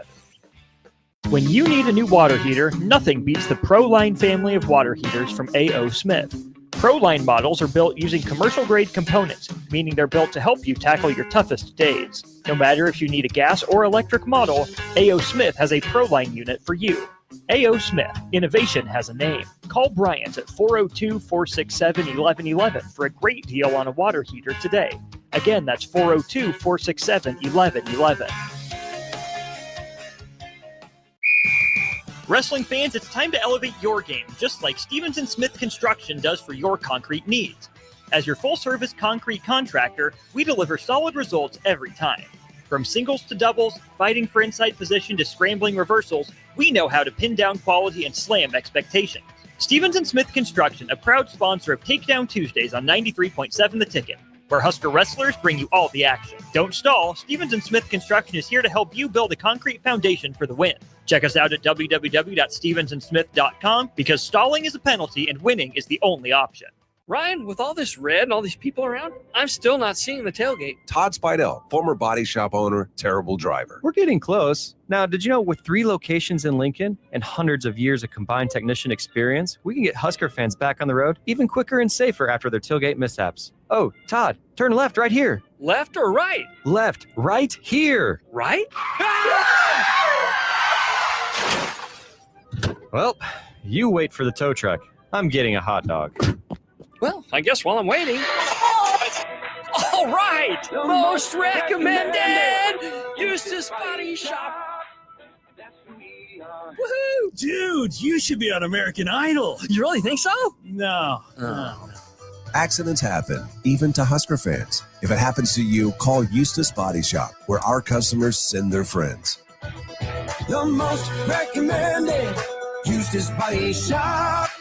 When you need a new water heater, nothing beats the ProLine family of water heaters from A.O. Smith. ProLine models are built using commercial-grade components, meaning they're built to help you tackle your toughest days. No matter if you need a gas or electric model, A.O. Smith has a ProLine unit for you. A.O. Smith, innovation has a name. Call Bryant at 402-467-1111 for a great deal on a water heater today. Again, that's 402-467-1111. Wrestling fans, it's time to elevate your game, just like Stevens & Smith Construction does for your concrete needs. As your full-service concrete contractor, we deliver solid results every time. From singles to doubles, fighting for inside position to scrambling reversals, we know how to pin down quality and slam expectations. Stevens & Smith Construction, a proud sponsor of Takedown Tuesdays on 93.7 The Ticket, where Husker wrestlers bring you all the action. Don't stall. Stevens & Smith Construction is here to help you build a concrete foundation for the win. Check us out at www.stevensandsmith.com because stalling is a penalty and winning is the only option. Ryan, with all this red and all these people around, I'm still not seeing the tailgate. Todd Spidell, former body shop owner, terrible driver. We're getting close. Now, did you know with 3 locations in Lincoln and hundreds of years of combined technician experience, we can get Husker fans back on the road even quicker and safer after their tailgate mishaps? Oh, Todd, turn left right here. Left or right? Left, right here. Right? Well, you wait for the tow truck. I'm getting a hot dog. Well, I guess while I'm waiting. All right! Most recommended! Eustace Body Shop. Woohoo! Dude, you should be on American Idol. You really think so? No. Accidents happen, even to Husker fans. If it happens to you, call Eustace Body Shop, where our customers send their friends. The most recommended Eustace Body Shop.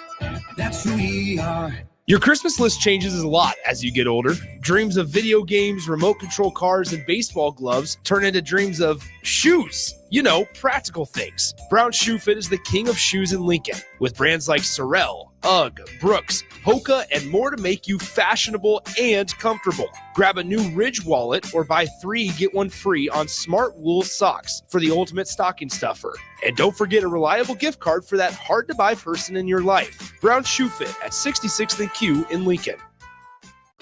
That's who we are. Your Christmas list changes a lot as you get older. Dreams of video games, remote control cars, and baseball gloves turn into dreams of shoes. You know, practical things. Brown Shoe Fit is the king of shoes in Lincoln, with brands like Sorel, UGG, Brooks, Hoka, and more to make you fashionable and comfortable. Grab a new Ridge wallet or buy 3, get 1 free on smart wool socks for the ultimate stocking stuffer. And don't forget a reliable gift card for that hard-to-buy person in your life. Brown Shoe Fit at 66th and Q in Lincoln.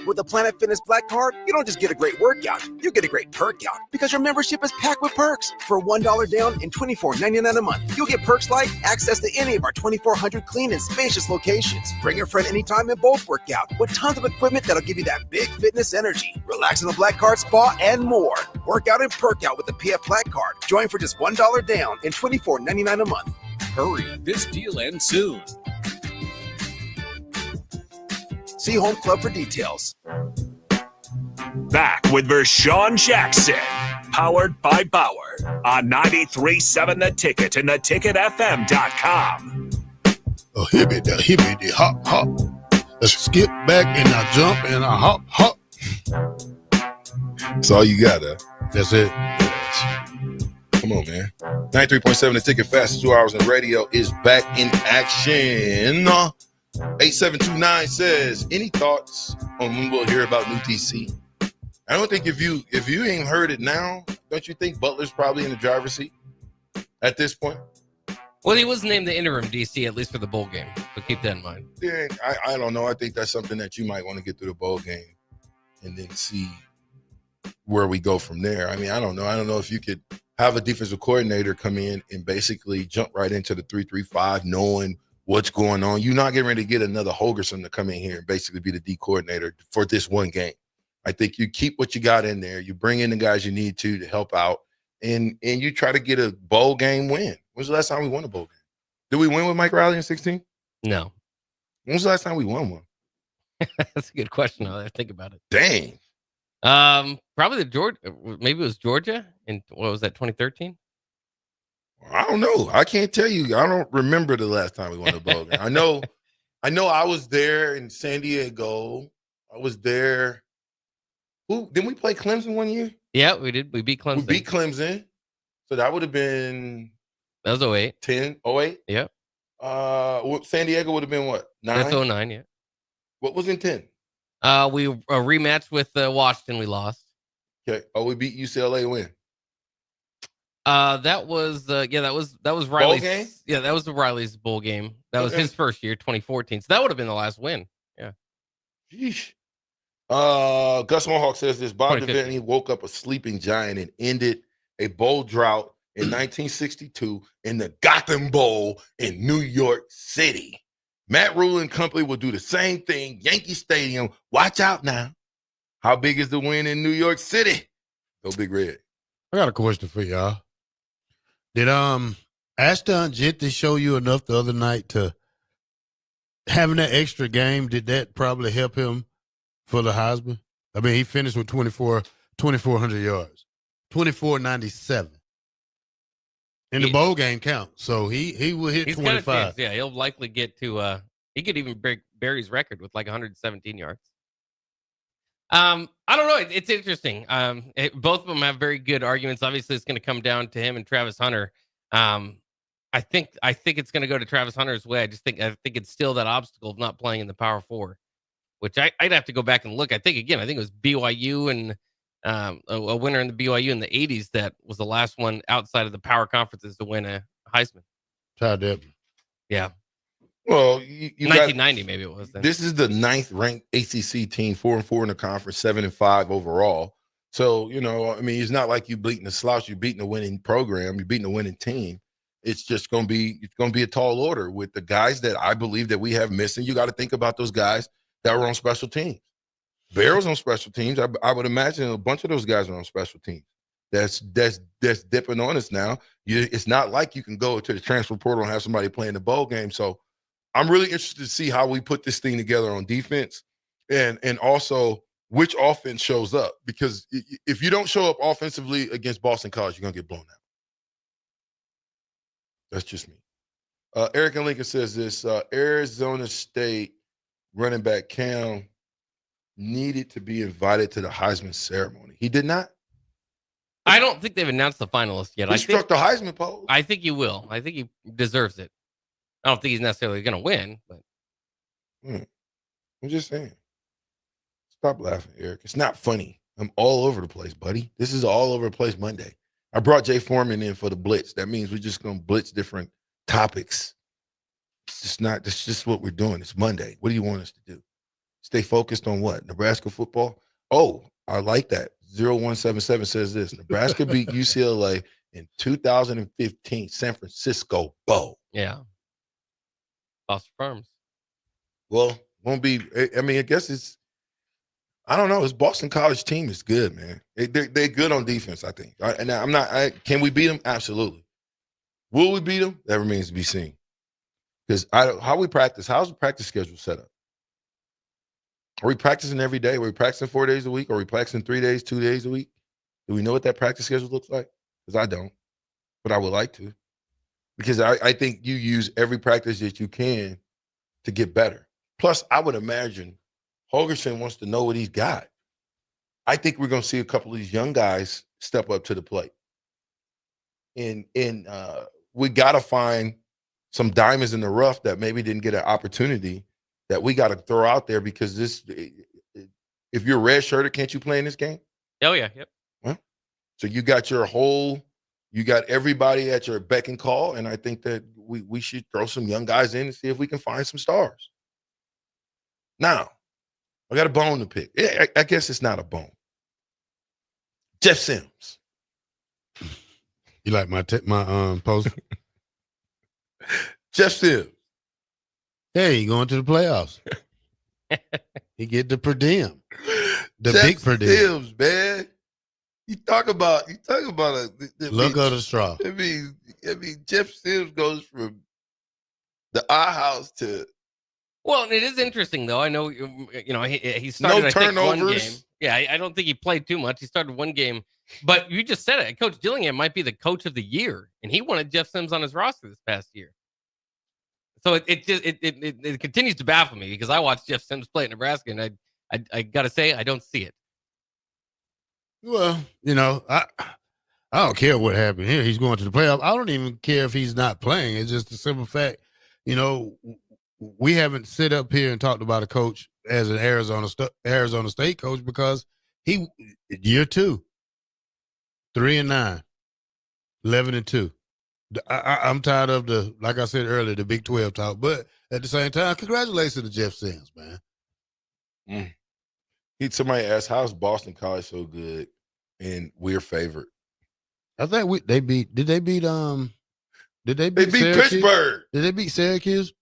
With the Planet Fitness Black Card, you don't just get a great workout, you get a great perk out because your membership is packed with perks. For $1 down and $24.99 a month, you'll get perks like access to any of our 2,400 clean and spacious locations. Bring a friend anytime and both work out with tons of equipment that'll give you that big fitness energy. Relax in the Black Card spa and more. Work out and perk out with the PF Black Card. Join for just $1 down and $24.99 a month. Hurry. This deal ends soon. See Home Club for details. Back with Vershawn Jackson, powered by Bauer on 93.7 The Ticket and theticketfm.com. A hibbity, hop, hop. Let's skip back and I jump and I hop, hop. That's all you got, huh? That's it. Come on, man. 93.7 The Ticket, fastest 2 hours in radio, is back in action. 8729 says, any thoughts on when we'll hear about new TC? I don't think if you ain't heard it now, don't you think Butler's probably in the driver's seat at this point? Well, he was named the interim DC, at least for the bowl game. So keep that in mind. Yeah, I don't know. I think that's something that you might want to get through the bowl game and then see where we go from there. I mean, I don't know. I don't know if you could have a defensive coordinator come in and basically jump right into the 3-3-5, knowing what's going on. You're not getting ready to get another Holgerson to come in here and basically be the D coordinator for this one game. I think you keep what you got in there. You bring in the guys you need to help out, and you try to get a bowl game win. When's the last time we won a bowl game? Did we win with Mike Riley in 16? No. When was the last time we won one? That's a good question. Now that I think about it. Dang. Probably maybe it was Georgia in, what was that, 2013? I don't know. I can't tell you. I don't remember the last time we won a bowl game. I know I was there in San Diego. I was there. Didn't we play Clemson one year? Yeah, we did. We beat Clemson. We beat Clemson. So that would have been. That was 08. 08? Yep. San Diego would have been what? 9? That's 09, yeah. What was in 10? We rematched with Washington. We lost. Okay. Oh, we beat UCLA when? That was Riley's bowl game? Yeah, that was the Riley's bowl game. That was his first year, 2014. So that would have been the last win. Yeah. Sheesh. Gus Mohawk says this: Bob Devaney woke up a sleeping giant and ended a bowl drought in 1962 in the Gotham Bowl in New York City. Matt Rule and company will do the same thing. Yankee Stadium. Watch out now. How big is the win in New York City? Go Big Red. I got a question for y'all. Did Ashton Jeanty show you enough the other night to having that extra game? Did that probably help him for the Heisman? I mean, he finished with 2,400 yards, 2,497. And the bowl game counts, so he will hit 25. Got a chance. Yeah, he'll likely get to. He could even break Barry's record with like 117 yards. I don't know. It's interesting. Both of them have very good arguments. Obviously, it's going to come down to him and Travis Hunter. I think it's going to go to Travis Hunter's way. I think it's still that obstacle of not playing in the Power Four, which I'd have to go back and look. I think it was BYU and a winner in the BYU in the 80s that was the last one outside of the power conferences to win a Heisman. Todd Devlin. Yeah. Well, you 1990 maybe it was then. This is the 9th ranked ACC team, 4-4 in the conference, 7-5 overall. So, I mean, it's not like you beating a slouch, you're beating a winning program, you're beating a winning team. It's just going to be a tall order with the guys that I believe that we have missing. You got to think about those guys that were on special teams. Barrow's on special teams. I would imagine a bunch of those guys are on special teams. That's dipping on us now. It's not like you can go to the transfer portal and have somebody playing the bowl game. So I'm really interested to see how we put this thing together on defense and also which offense shows up. Because if you don't show up offensively against Boston College, you're going to get blown out. That's just me. Eric and Lincoln says this, Arizona State running back Cam needed to be invited to the Heisman ceremony. He did not? I don't think they've announced the finalist yet. He struck the Heisman pole. I think he will. I think he deserves it. I don't think he's necessarily going to win, but I'm just saying. Stop laughing, Eric. It's not funny. I'm all over the place, buddy. This is all over the place Monday. I brought Jay Foreman in for the blitz. That means we're just going to blitz different topics. It's just what we're doing. It's Monday. What do you want us to do? Stay focused on what? Nebraska football? Oh, I like that. 0177 says this. Nebraska beat UCLA in 2015, San Francisco Bowl. Yeah. Foster Farms. Well, won't be. I mean, I guess it's. I don't know. This Boston College team is good, man. They're good on defense, I think. And I'm not. Can we beat them? Absolutely. Will we beat them? That remains to be seen. Because how we practice? How's the practice schedule set up? Are we practicing every day? Are we practicing 4 days a week? Are we practicing 3 days, 2 days a week? Do we know what that practice schedule looks like? Because I don't, but I would like to. Because I think you use every practice that you can to get better. Plus, I would imagine Holgorsen wants to know what he's got. I think we're going to see a couple of these young guys step up to the plate. And we got to find some diamonds in the rough that maybe didn't get an opportunity that we got to throw out there, because this, if you're red-shirted, can't you play in this game? Oh, yeah. Yep. Well, so you got everybody at your beck and call, and I think that we should throw some young guys in and see if we can find some stars. Now, I got a bone to pick. I guess it's not a bone. Jeff Sims. You like my post? Jeff Sims. Hey, he going to the playoffs. He get the per diem. The Jeff big per diem. Sims, man. You talk about Look of the straw. I mean, Jeff Sims goes from the our house to. Well, and it is interesting though. I know, he started. No I think, one turnovers. game. Yeah, I don't think he played too much. He started one game, but you just said it. Coach Dillingham might be the coach of the year, and he wanted Jeff Sims on his roster this past year. So it continues to baffle me, because I watched Jeff Sims play at Nebraska, and I got to say I don't see it. Well, I don't care what happened here. He's going to the playoffs. I don't even care if he's not playing. It's just a simple fact. We haven't sit up here and talked about a coach as an Arizona State coach, because he year 2, 3-9, 11-2. I'm tired of like I said earlier, the Big 12 talk. But at the same time, congratulations to Jeff Sims, man. Somebody asked, how's Boston College so good and we're favored? I think they beat Syracuse? Pittsburgh. Did they beat Syracuse?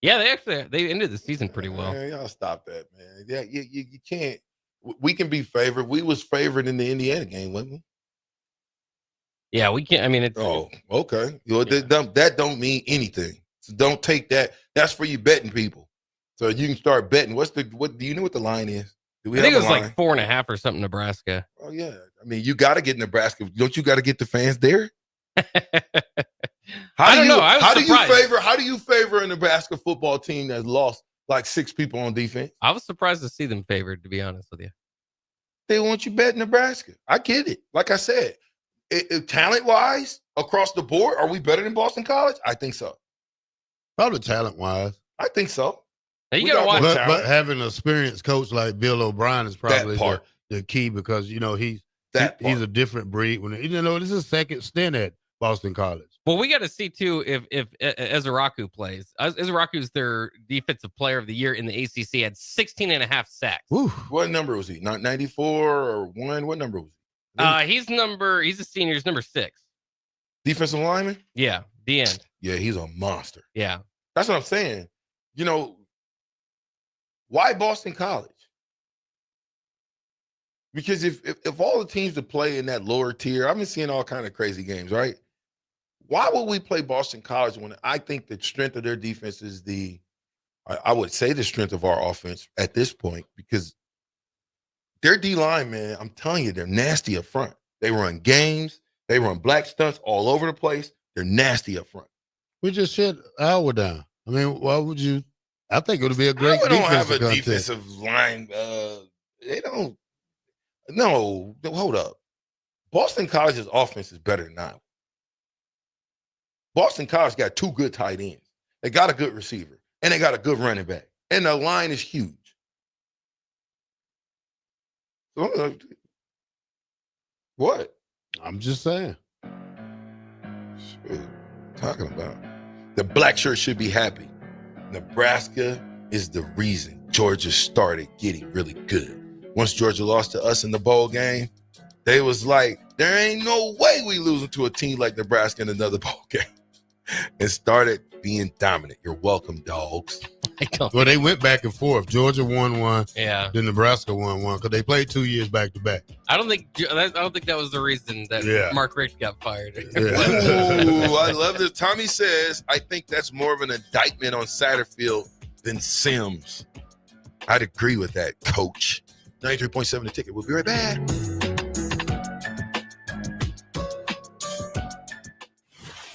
Yeah, they ended the season pretty well. Man, y'all stop that, man. Yeah, you can't. We can be favored. We was favored in the Indiana game, wasn't we? Yeah, we can't. I mean, it's. Oh, okay. That don't mean anything. So don't take that. That's for you betting people. So you can start betting. What do you know what the line is? I think it was like 4.5 or something, Nebraska. Oh yeah. I mean, you got to get Nebraska. Don't you got to get the fans there? I don't know. How do you favor a Nebraska football team that's lost like 6 people on defense? I was surprised to see them favored, to be honest with you. They want you bet Nebraska. I get it. Like I said, talent-wise, across the board, are we better than Boston College? I think so. Probably talent-wise. I think so. Now you got to watch. But having an experienced coach like Bill O'Brien is probably the key, because he's a different breed. When this is his second stint at Boston College. Well, we got to see too if Ezeraku plays. Ezeraku's their defensive player of the year in the ACC, had 16.5 sacks. Woo. What number was he? Not 94 or 1? What number was he? He's a senior. He's number 6. Defensive lineman? Yeah, the end. Yeah, he's a monster. Yeah. That's what I'm saying. Why Boston College? Because if all the teams that play in that lower tier, I've been seeing all kind of crazy games, right? Why would we play Boston College when I think the strength of their defense is I would say the strength of our offense at this point, because their D-line, man, I'm telling you, they're nasty up front. They run games. They run black stunts all over the place. They're nasty up front. We just shut Iowa down. I mean, why would you? I think it would be a great Iowa defensive don't have a contest. defensive line. They don't. No, hold up. Boston College's offense is better than Iowa. Boston College got 2 good tight ends. They got a good receiver, and they got a good running back, and the line is huge. What? I'm just saying. Shit, talking about the black shirt should be happy. Nebraska is the reason. Georgia started getting really good. Once Georgia lost to us in the bowl game, they was like, there ain't no way we losing to a team like Nebraska in another bowl game. And started being dominant. You're welcome, dogs. Well, they went back and forth. Georgia won one. Yeah. Then Nebraska won one because they played 2 years back to back. I don't think that was the reason that Mark Richt got fired. Ooh, I love this. Tommy says, I think that's more of an indictment on Satterfield than Sims. I'd agree with that, Coach. 93.7 The Ticket. We'll be right back.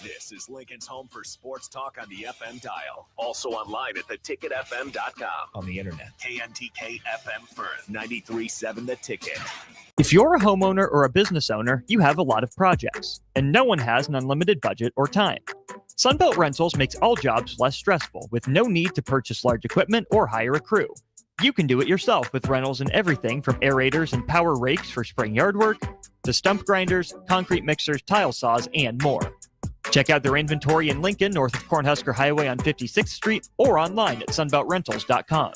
This is Lincoln's home for sports talk on the FM dial. Also online at theticketfm.com. On the internet. KNTK FM Firth. 93.7 The Ticket. If you're a homeowner or a business owner, you have a lot of projects, and no one has an unlimited budget or time. Sunbelt Rentals makes all jobs less stressful with no need to purchase large equipment or hire a crew. You can do it yourself with rentals and everything from aerators and power rakes for spring yard work to stump grinders, concrete mixers, tile saws, and more. Check out their inventory in Lincoln, north of Cornhusker Highway on 56th Street, or online at sunbeltrentals.com.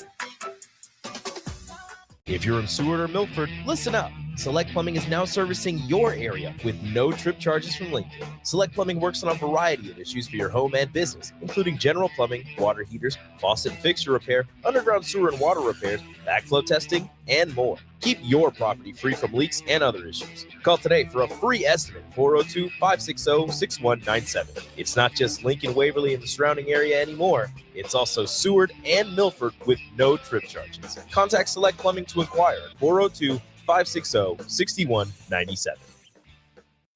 If you're in Seward or Milford, listen up. Select Plumbing is now servicing your area with no trip charges from Lincoln. Select Plumbing works on a variety of issues for your home and business, including general plumbing, water heaters, faucet and fixture repair, underground sewer and water repairs, backflow testing, and more. Keep your property free from leaks and other issues. Call today for a free estimate, 402-560-6197. It's not just Lincoln, Waverly, and the surrounding area anymore. It's also Seward and Milford with no trip charges. Contact Select Plumbing to inquire at 402-560-6197.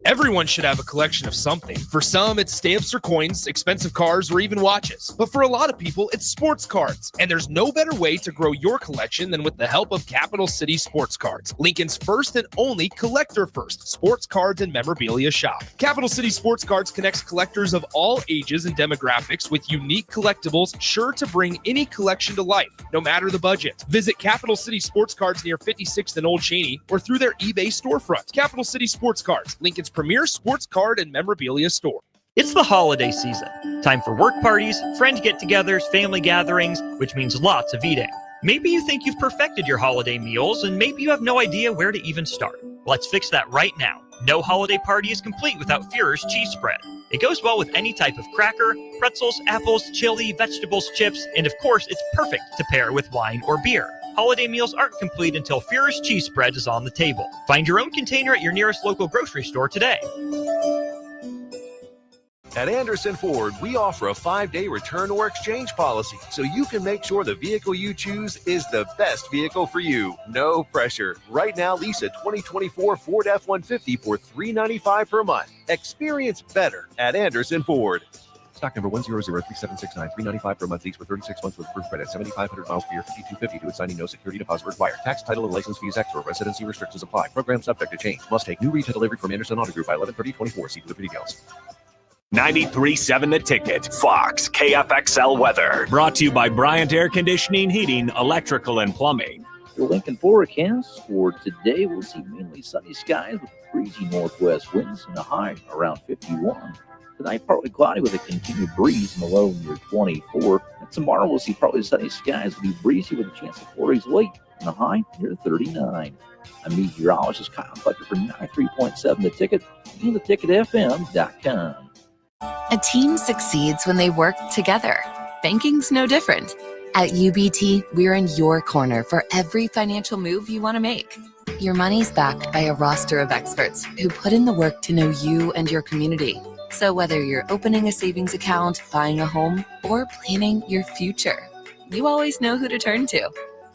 Everyone should have a collection of something. For some, it's stamps or coins, expensive cars, or even watches. But for a lot of people, it's sports cards. And there's no better way to grow your collection than with the help of Capital City Sports Cards, Lincoln's first and only collector-first sports cards and memorabilia shop. Capital City Sports Cards connects collectors of all ages and demographics with unique collectibles sure to bring any collection to life, no matter the budget. Visit Capital City Sports Cards near 56th and Old Cheney or through their eBay storefront. Capital City Sports Cards, Lincoln's premier sports card and memorabilia store. It's the holiday season. Time for work parties, friend get-togethers, family gatherings, which means lots of eating. Maybe you think you've perfected your holiday meals, and maybe you have no idea where to even start. Let's fix that right now. No holiday party is complete without Führer's cheese spread. It goes well with any type of cracker, pretzels, apples, chili, vegetables, chips, and of course, it's perfect to pair with wine or beer. Holiday meals aren't complete until Führer's cheese spread is on the table. Find your own container at your nearest local grocery store today. At Anderson Ford, we offer a 5-day return or exchange policy, so you can make sure the vehicle you choose is the best vehicle for you. No pressure. Right now, lease a 2024 Ford F-150 for $395 per month. Experience better at Anderson Ford. Stock number 1003769, $395 per month lease for 36 months with approved credit, 7,500 miles per year, $5,250 to assigning, no security deposit required. Tax, title, and license fees extra. Residency restrictions apply. Program subject to change. Must take new retail delivery from Anderson Auto Group by 11/30/24. See for details. 93.7 The Ticket. Fox KFXL weather. Brought to you by Bryant Air Conditioning, Heating, Electrical, and Plumbing. Your Lincoln forecast for today, we'll see mainly sunny skies with breezy northwest winds and a high around 51. Tonight, partly cloudy with a continued breeze in the low near 24. And tomorrow, we'll see partly sunny skies will be breezy with a chance of flurries late and a high near 39. I'm meteorologist Kyle Fletcher for 93.7 The Ticket and theticketfm.com. A team succeeds when they work together. Banking's no different. At UBT, we're in your corner for every financial move you want to make. Your money's backed by a roster of experts who put in the work to know you and your community. So whether you're opening a savings account, buying a home, or planning your future, you always know who to turn to.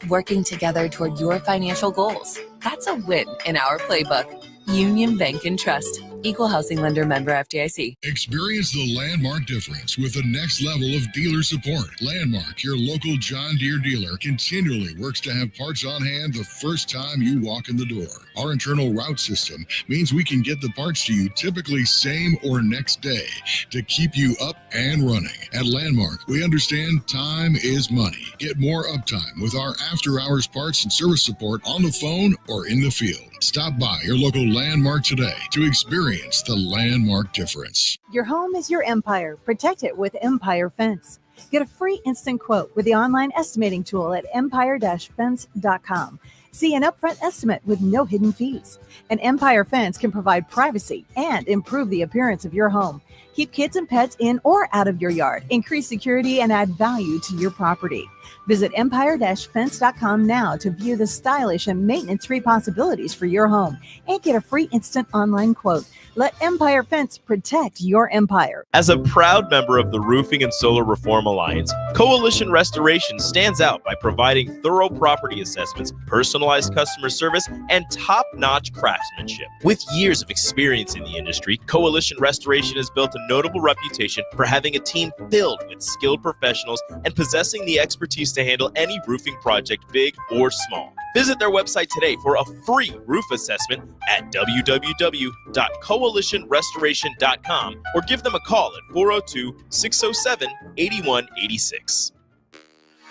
Working together toward your financial goals. That's a win in our playbook. Union Bank and Trust. Equal housing lender, member FDIC. Experience the Landmark difference with the next level of dealer support. Landmark, your local John Deere dealer, continually works to have parts on hand the first time you walk in the door. Our internal route system means we can get the parts to you typically same or next day to keep you up and running. At Landmark, we understand time is money. Get more uptime with our after-hours parts and service support on the phone or in the field. Stop by your local Landmark today to experience the Landmark difference. Your home is your empire. Protect it with Empire Fence. Get a free instant quote with the online estimating tool at empire-fence.com. See an upfront estimate with no hidden fees. An Empire Fence can provide privacy and improve the appearance of your home. Keep kids and pets in or out of your yard. Increase security and add value to your property. Visit empire-fence.com now to view the stylish and maintenance-free possibilities for your home and get a free instant online quote. Let Empire Fence protect your empire. As a proud member of the Roofing and Solar Reform Alliance, Coalition Restoration stands out by providing thorough property assessments, personalized customer service, and top-notch craftsmanship. With years of experience in the industry, Coalition Restoration has built a notable reputation for having a team filled with skilled professionals and possessing the expertise to handle any roofing project, big or small. Visit their website today for a free roof assessment at www.coalitionrestoration.com or give them a call at 402-607-8186.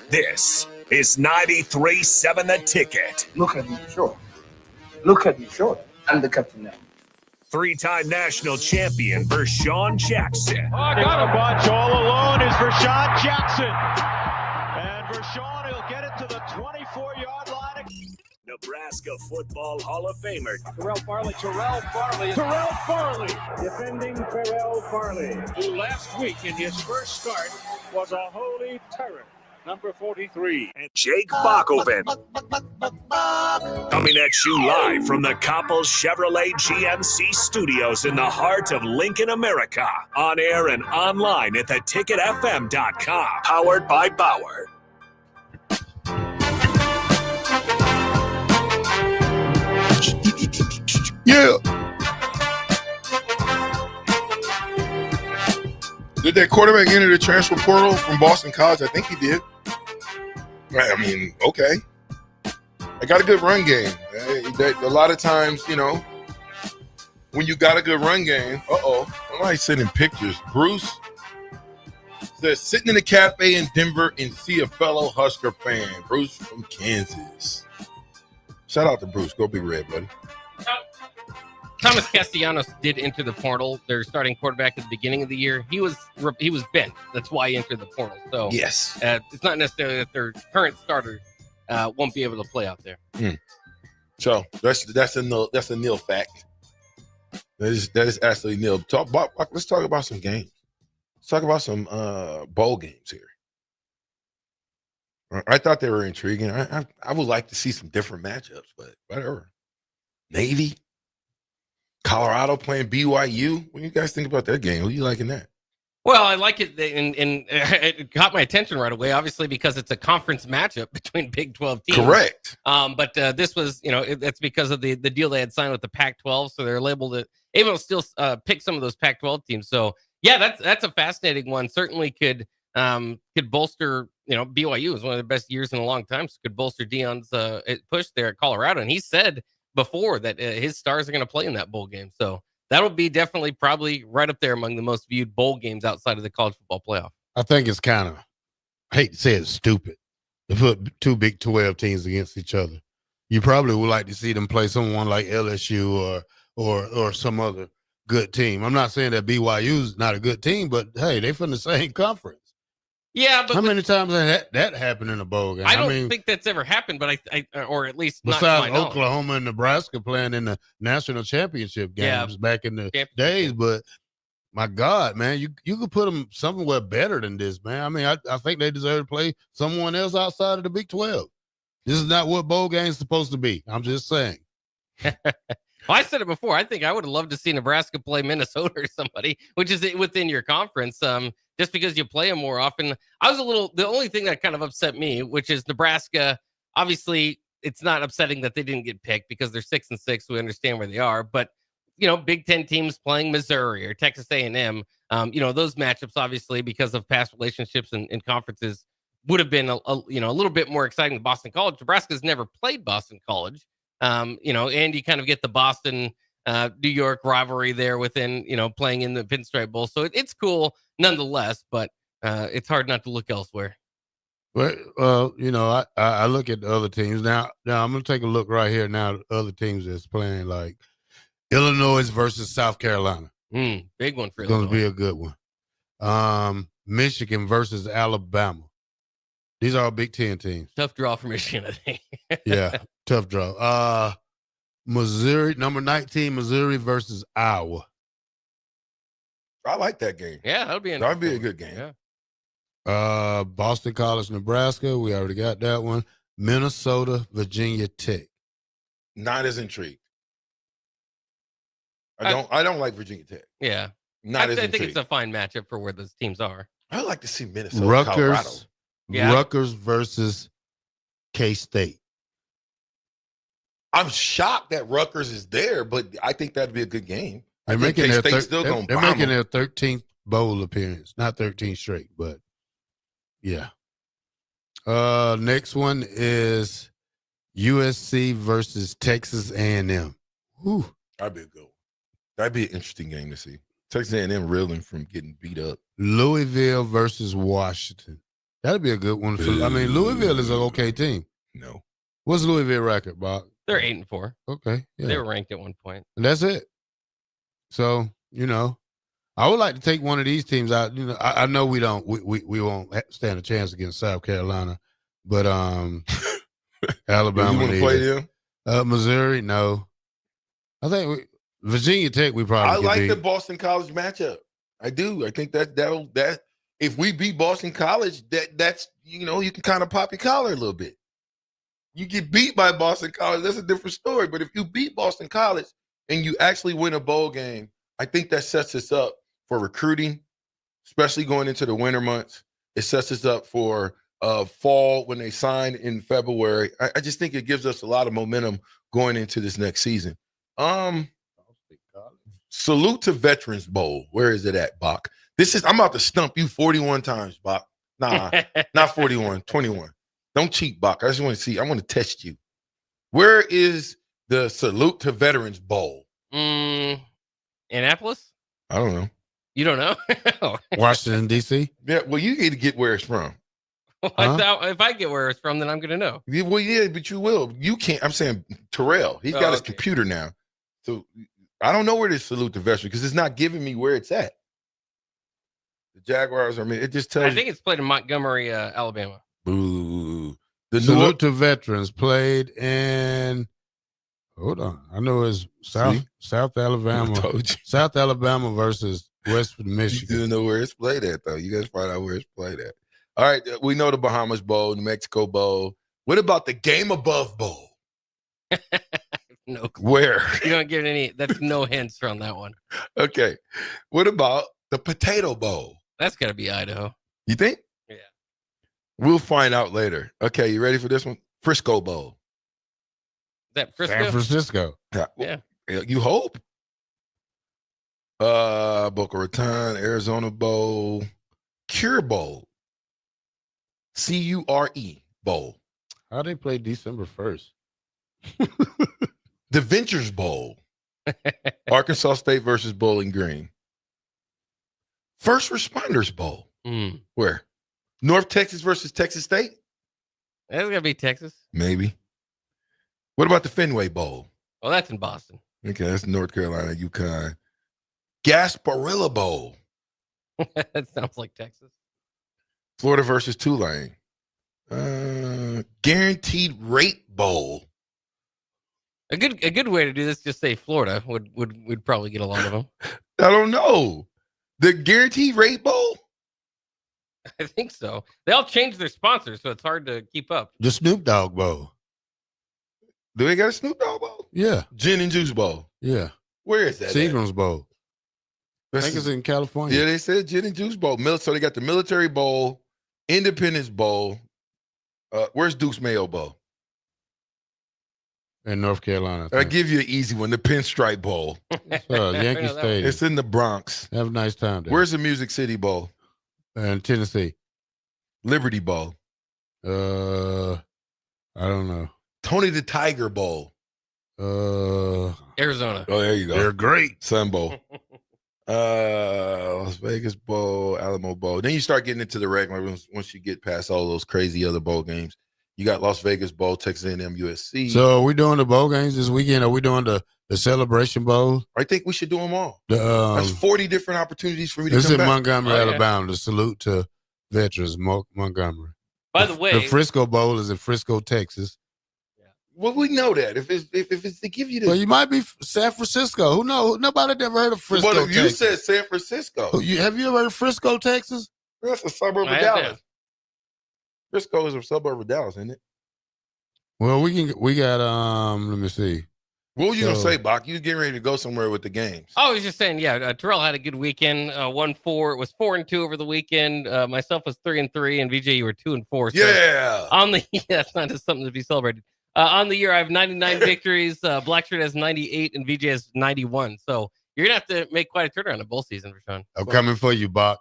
This is 93.7 The Ticket. Look at me, sure. Look at me, sure. I'm the captain now. Three-time national champion Vershawn Jackson. Oh, got a bunch all alone is Vershawn Jackson. And Vershawn, he'll get it to the 24-yard line. Nebraska Football Hall of Famer Terrell Farley, Defending Terrell Farley, who last week in his first start was a holy terror. Number 43. and Jake Bakoven. Coming at you live from the Coppel Chevrolet GMC studios in the heart of Lincoln, America. On air and online at theticketfm.com. Powered by Bauer. Yeah. Did that quarterback enter the transfer portal from Boston College? I think he did. I mean, okay. I got a good run game. A lot of times, you know, when you got a good run game, somebody's sending pictures. Bruce says, sitting in a cafe in Denver and see a fellow Husker fan. Bruce from Kansas. Shout out to Bruce. Go Big Red, buddy. Thomas Castellanos did enter the portal. Their starting quarterback at the beginning of the year. He was bent. That's why he entered the portal. So yes, it's not necessarily that their current starter won't be able to play out there. So that's a nil fact. That is absolutely nil. Let's talk about some games. Let's talk about some bowl games here. I thought they were intriguing. I would like to see some different matchups, but whatever. Navy, Colorado playing BYU. What do you guys think about that game? Who you liking that? Well, I like it, and it caught my attention right away, obviously, because it's a conference matchup between Big 12 teams. Correct. But this was, that's because of the deal they had signed with the Pac-12, so they're able to still pick some of those Pac-12 teams. So, yeah, that's a fascinating one. Certainly could bolster, BYU is one of the best years in a long time, so could bolster Deion's push there at Colorado. And he said before that his stars are going to play in that bowl game. So that'll be definitely probably right up there among the most viewed bowl games outside of the college football playoff. I think it's kind of, I hate to say it's stupid to put two Big 12 teams against each other. You probably would like to see them play someone like LSU or some other good team. I'm not saying that BYU's not a good team, but hey, they're from the same conference. Yeah, but how many times has that happened in a bowl game? I don't think that's ever happened, but I or at least not besides Oklahoma and Nebraska playing in the national championship games back in the days. But my God, man, you could put them somewhere better than this, man. I mean, I think they deserve to play someone else outside of the Big 12. This is not what bowl games are supposed to be. I'm just saying. Well, I said it before. I think I would have loved to see Nebraska play Minnesota or somebody, which is within your conference. Just because you play them more often. The only thing that kind of upset me, which is Nebraska, obviously it's not upsetting that they didn't get picked because they're 6-6. We understand where they are, but Big Ten teams playing Missouri or Texas A&M, those matchups, obviously because of past relationships and conferences would have been a little bit more exciting than Boston College. Nebraska's never played Boston College. And you kind of get the Boston, New York rivalry there within, playing in the Pinstripe Bowl. So it's cool nonetheless, but it's hard not to look elsewhere. But, I look at the other teams. Now I'm going to take a look right here now at other teams that's playing like Illinois versus South Carolina. Big one for It's going Illinois. to be a good one. Michigan versus Alabama. These are all Big Ten teams. Tough draw for Michigan, I think. Yeah, tough draw. Missouri, number 19, Missouri versus Iowa. I like that game. Yeah, that'd be a good game. Yeah. Boston College, Nebraska. We already got that one. Minnesota, Virginia Tech. Not as intrigued. I don't like Virginia Tech. Yeah. Not I as think intrigued. it's a fine matchup for where those teams are. I'd like to see Minnesota, Colorado. Rutgers versus K-State. I'm shocked that Rutgers is there, but I think that'd be a good game. They're making their 13th 13th bowl appearance. Not 13 straight, but yeah. Next one is USC versus Texas A&M. Whew. That'd be a good one. That'd be an interesting game to see. Texas A&M reeling from getting beat up. Louisville versus Washington. That'd be a good one. Louisville is an okay team. No. What's Louisville record, Bob? They're 8-4. Okay. Yeah. They were ranked at one point. And that's it. So, I would like to take one of these teams out. I know we won't stand a chance against South Carolina, but Alabama. You want to play them? Missouri, no. I think Virginia Tech. We probably. I like beat. the Boston College matchup. I do. I think that if we beat Boston College, that's you can kind of pop your collar a little bit. You get beat by Boston College, that's a different story. But if you beat Boston College and you actually win a bowl game, I think that sets us up for recruiting, especially going into the winter months. It sets us up for fall when they sign in February. I just think it gives us a lot of momentum going into this next season. Salute to Veterans Bowl. Where is it at, Bach? I'm about to stump you 41 times, Bach. Nah, not 41, 21. Don't cheat, Bach. I just want to see. I want to test you. Where is the Salute to Veterans Bowl? Annapolis? I don't know. You don't know? Washington, D.C.? Yeah, well, you need to get where it's from. If I get where it's from, then I'm going to know. Well, yeah, but you will. You can't. I'm saying Terrell. He's got his computer now. So I don't know where to Salute to Veterans because it's not giving me where it's at. The Jaguars, it just tells I think it's played in Montgomery, Alabama. Boo. The Salute to Veterans played in. Hold on, I know it's South Alabama. South Alabama versus West Michigan. You didn't know where it's played at, though. You guys find out where it's played at. All right, we know the Bahamas Bowl, New Mexico Bowl. What about the Game Above Bowl? No clue. Where? You don't get any. That's no hints on that one. Okay. What about the Potato Bowl? That's got to be Idaho. You think? Yeah. We'll find out later. Okay, you ready for this one? Frisco Bowl. Is that Frisco? San Francisco. Yeah. You hope. Boca Raton, Arizona Bowl, Cure Bowl, Cure Bowl. How they play December 1st? The Ventures Bowl, Arkansas State versus Bowling Green. First Responders Bowl. Where? North Texas versus Texas State? That's going to be Texas. Maybe. What about the Fenway Bowl? Well, that's in Boston. Okay, that's North Carolina, UConn. Gasparilla Bowl. That sounds like Texas. Florida versus Tulane. Guaranteed Rate Bowl. A good way to do this, just say Florida would probably get a lot of them. I don't know. The Guaranteed Rate Bowl? I think so. They all changed their sponsors, so it's hard to keep up. The Snoop Dogg Bowl. Do they got a Snoop Dogg Bowl? Yeah. Gin and Juice Bowl. Yeah. Where is that? Seagram's Bowl. I think it's in California. Yeah, they said Gin and Juice Bowl. So they got the Military Bowl, Independence Bowl. Where's Deuce Mayo Bowl? In North Carolina. I'll give you an easy one. The Pinstripe Bowl. Yankee Stadium. It's in the Bronx. Have a nice time there. Where's the Music City Bowl? In Tennessee. Liberty Bowl. I don't know. Tony the Tiger Bowl. Arizona. Oh, there you go. They're great. Sun Bowl. Las Vegas Bowl, Alamo Bowl. Then you start getting into the regular ones once you get past all those crazy other bowl games. You got Las Vegas Bowl, Texas A&M, USC. So are we doing the bowl games this weekend? Are we doing the the Celebration Bowl. I think we should do them all. That's 40 different opportunities for me to This come is back. Montgomery, Alabama. The salute to veterans, Montgomery. By the way, the Frisco Bowl is in Frisco, Texas. Well, we know that if it's to give you the. Well, you might be San Francisco. Who knows? Nobody ever heard of Frisco. But you Texas. said San Francisco. Have you ever heard of Frisco, Texas? That's a suburb of Dallas. Frisco is a suburb of Dallas, isn't it? Well, we got let me see. What were you gonna say, Bach? You was getting ready to go somewhere with the games. I was just saying, Terrell had a good weekend. 1-4. It was 4-2 over the weekend. Myself was 3-3, and VJ, you were 2-4. So Yeah. On the that's not just something to be celebrated. On the year, I have 99 victories. Blackshirt has 98, and VJ has 91. So you're gonna have to make quite a turnaround in bowl season for Sean. I'm coming for you, Bach.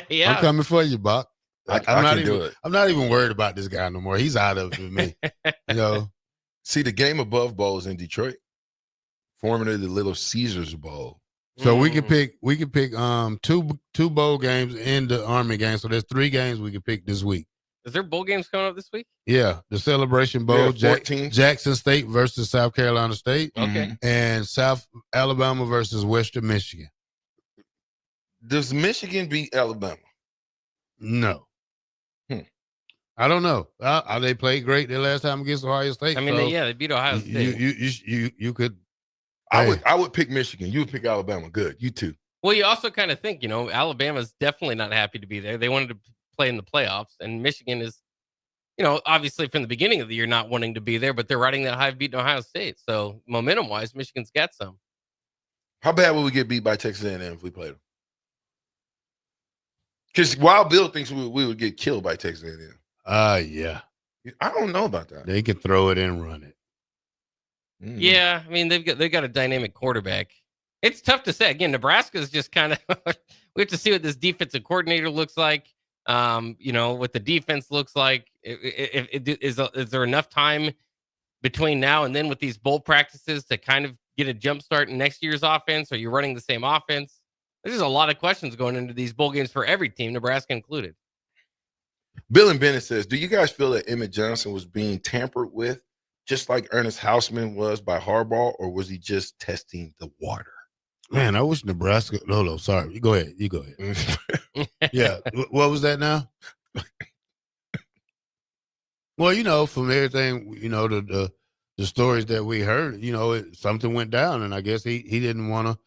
Yeah, I'm coming for you, Bach. I not can even, do it. I'm not even worried about this guy no more. He's out of it with me. See, the game above bowl is in Detroit, formerly the Little Caesars Bowl. So we could pick two bowl games in the Army game. So there's 3 games we could pick this week. Is there bowl games coming up this week? Yeah, the Celebration Bowl, 14. Jackson State versus South Carolina State. Okay. And South Alabama versus Western Michigan. Does Michigan beat Alabama? No. I don't know. They played great the last time against Ohio State. I mean, they beat Ohio State. You could. I would pick Michigan. You would pick Alabama. Good. You too. Well, you also kind of think, Alabama's definitely not happy to be there. They wanted to play in the playoffs, and Michigan is, obviously from the beginning of the year not wanting to be there, but they're riding that high beating Ohio State. So momentum-wise, Michigan's got some. How bad would we get beat by Texas A&M if we played them? Because Wild Bill thinks we would get killed by Texas A&M. Yeah. I don't know about that. They can throw it and run it. Yeah, I mean they've got a dynamic quarterback. It's tough to say. Again, Nebraska's just kind of we have to see what this defensive coordinator looks like. What the defense looks like. Is there enough time between now and then with these bowl practices to kind of get a jump start in next year's offense? Are you running the same offense? There's a lot of questions going into these bowl games for every team, Nebraska included. Bill and Bennett says, do you guys feel that Emmett Johnson was being tampered with, just like Ernest Hausman was by Harbaugh, or was he just testing the water? Man, I wish Nebraska. No, sorry. You go ahead. Yeah. What was that now? Well, from everything, the stories that we heard, something went down, and I guess he didn't want to.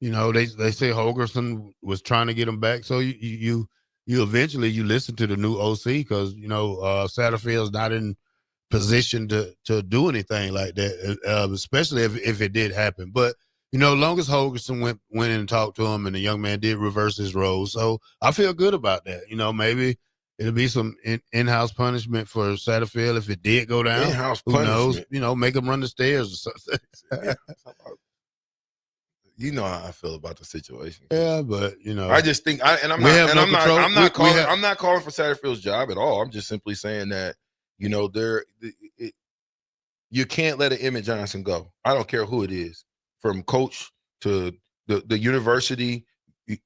They say Holgorsen was trying to get him back, so you eventually listen to the new OC because Satterfield's not in position to do anything like that, especially if it did happen. But long as Holgorsen went in and talked to him, and the young man did reverse his role, so I feel good about that. Maybe it'll be some in-house punishment for Satterfield if it did go down. In-house Who punishment. knows? Make him run the stairs or something. You know how I feel about the situation. Yeah, but I just think I'm not calling for Satterfield's job at all. I'm just simply saying that you can't let an Emmett Johnson go. I don't care who it is, from coach to the university.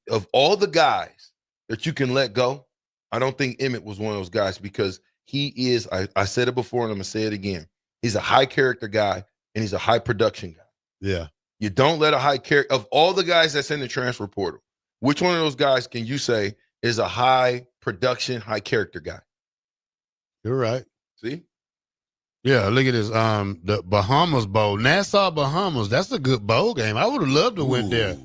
Of all the guys that you can let go, I don't think Emmett was one of those guys, because he is. I said it before and I'm gonna say it again. He's a high character guy and he's a high production guy. Yeah. You don't let a high character, of all the guys that's in the transfer portal, which one of those guys can you say is a high production, high character guy? You're right. See? Yeah, look at this. The Bahamas Bowl, Nassau, Bahamas. That's a good bowl game. I would have loved to win there.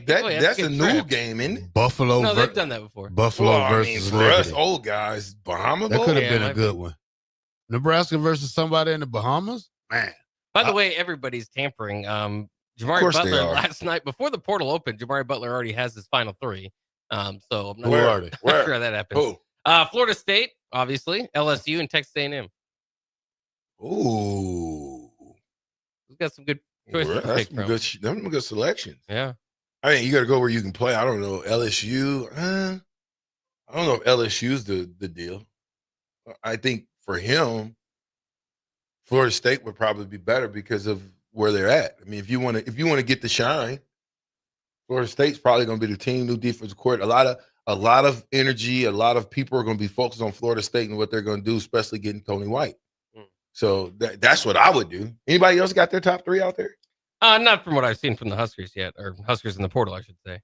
That's a new game, isn't it? Buffalo. No, they've done that before. Buffalo versus for Liberty. us old guys, Bahamas That Bowl? could have been a good one. Nebraska versus somebody in the Bahamas? Man. By the way, everybody's tampering. Jamari course they Butler are. last night, before the portal opened, Jamari Butler already has his final 3. So I'm not Where are they? not sure how that happens. Who? Florida State, obviously, LSU, and Texas A&M. Ooh. We've got some good choices to That's pick from. them good selections. Yeah. I mean, you got to go where you can play. I don't know. LSU. I don't know if LSU's the deal. I think for him, Florida State would probably be better because of where they're at. I mean, if you want to get the shine, Florida State's probably going to be the team, new defensive coordinator. A lot of energy. A lot of people are going to be focused on Florida State and what they're going to do, especially getting Tony White. So that's what I would do. Anybody else got their top 3 out there? Not from what I've seen from the Huskers yet, or Huskers in the portal, I should say.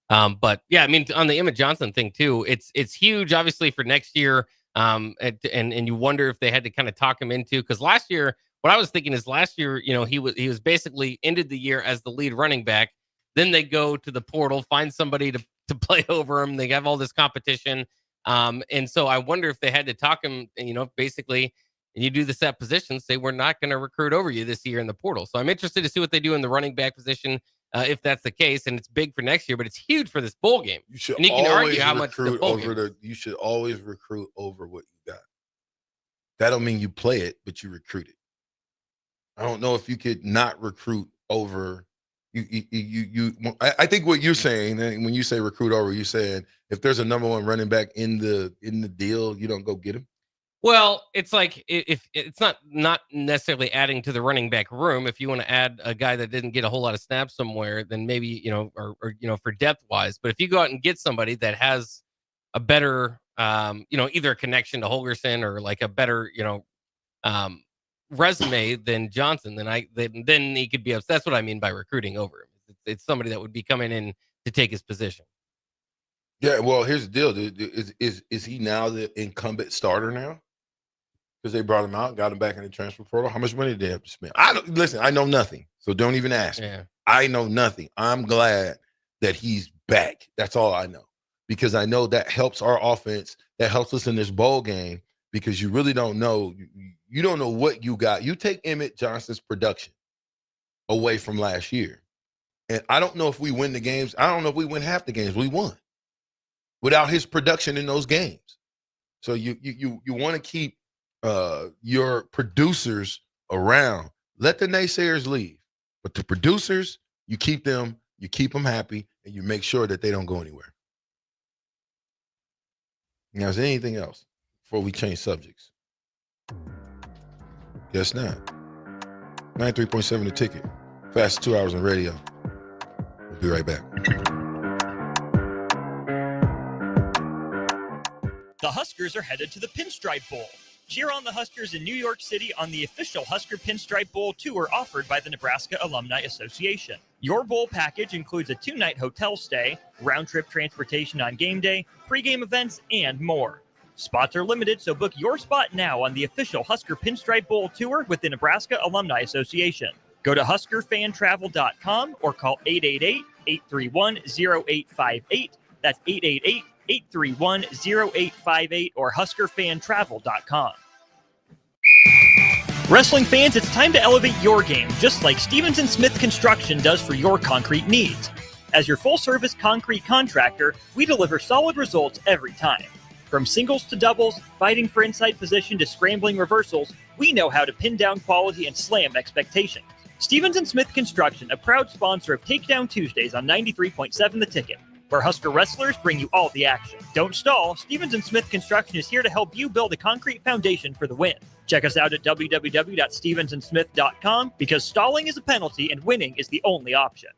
But yeah, I mean, on the Emmett Johnson thing too, it's huge, obviously, for next year. And you wonder if they had to kind of talk him into, because last year, what I was thinking is last year, he was basically ended the year as the lead running back. Then they go to the portal, find somebody to play over him. They have all this competition. And so I wonder if they had to talk him, basically, and you do the set position, say, we're not going to recruit over you this year in the portal. So I'm interested to see what they do in the running back position, if that's the case. And it's big for next year, but it's huge for this bowl game. You should and you can always argue how much the bowl game. You should always recruit over what you got. That don't mean you play it, but you recruit it. I don't know if you could not recruit over. I think what you're saying, and when you say recruit over, you're saying if there's a number one running back in the deal, you don't go get him. Well, it's like if it's not necessarily adding to the running back room. If you want to add a guy that didn't get a whole lot of snaps somewhere, then maybe or for depth wise. But if you go out and get somebody that has a better either a connection to Holgerson or like a better resume than Johnson, then he could be upset. That's what I mean by recruiting over him. It's somebody that would be coming in to take his position. Yeah, well, here's the deal. Is he now the incumbent starter now? Because they brought him out, got him back in the transfer portal. How much money did they have to spend? I know nothing, so don't even ask me. I know nothing. I'm glad that he's back. That's all I know, because I know that helps our offense. That helps us in this bowl game, because you really don't know. You don't know what you got. You take Emmett Johnson's production away from last year, and I don't know if we win the games. I don't know if we win half the games we won without his production in those games. So you want to keep your producers around. Let the naysayers leave, but the producers, you keep them happy, and you make sure that they don't go anywhere. Now, is there anything else before we change subjects? Guess not. 93.7 The Ticket. Fast 2 hours on radio. We'll be right back. The Huskers are headed to the Pinstripe Bowl. Cheer on the Huskers in New York City on the official Husker Pinstripe Bowl tour offered by the Nebraska Alumni Association. Your bowl package includes a 2-night hotel stay, round-trip transportation on game day, pregame events, and more. Spots are limited, so book your spot now on the official Husker Pinstripe Bowl tour with the Nebraska Alumni Association. Go to HuskerFanTravel.com or call 888-831-0858. That's 888-831-0858 or HuskerFanTravel.com. Wrestling fans, it's time to elevate your game, just like Stevens & Smith Construction does for your concrete needs. As your full-service concrete contractor, we deliver solid results every time. From singles to doubles, fighting for inside position to scrambling reversals, we know how to pin down quality and slam expectations. Stevens & Smith Construction, a proud sponsor of Takedown Tuesdays on 93.7 The Ticket, where Husker wrestlers bring you all the action. Don't stall. Stevens & Smith Construction is here to help you build a concrete foundation for the win. Check us out at www.stevensandsmith.com, because stalling is a penalty and winning is the only option.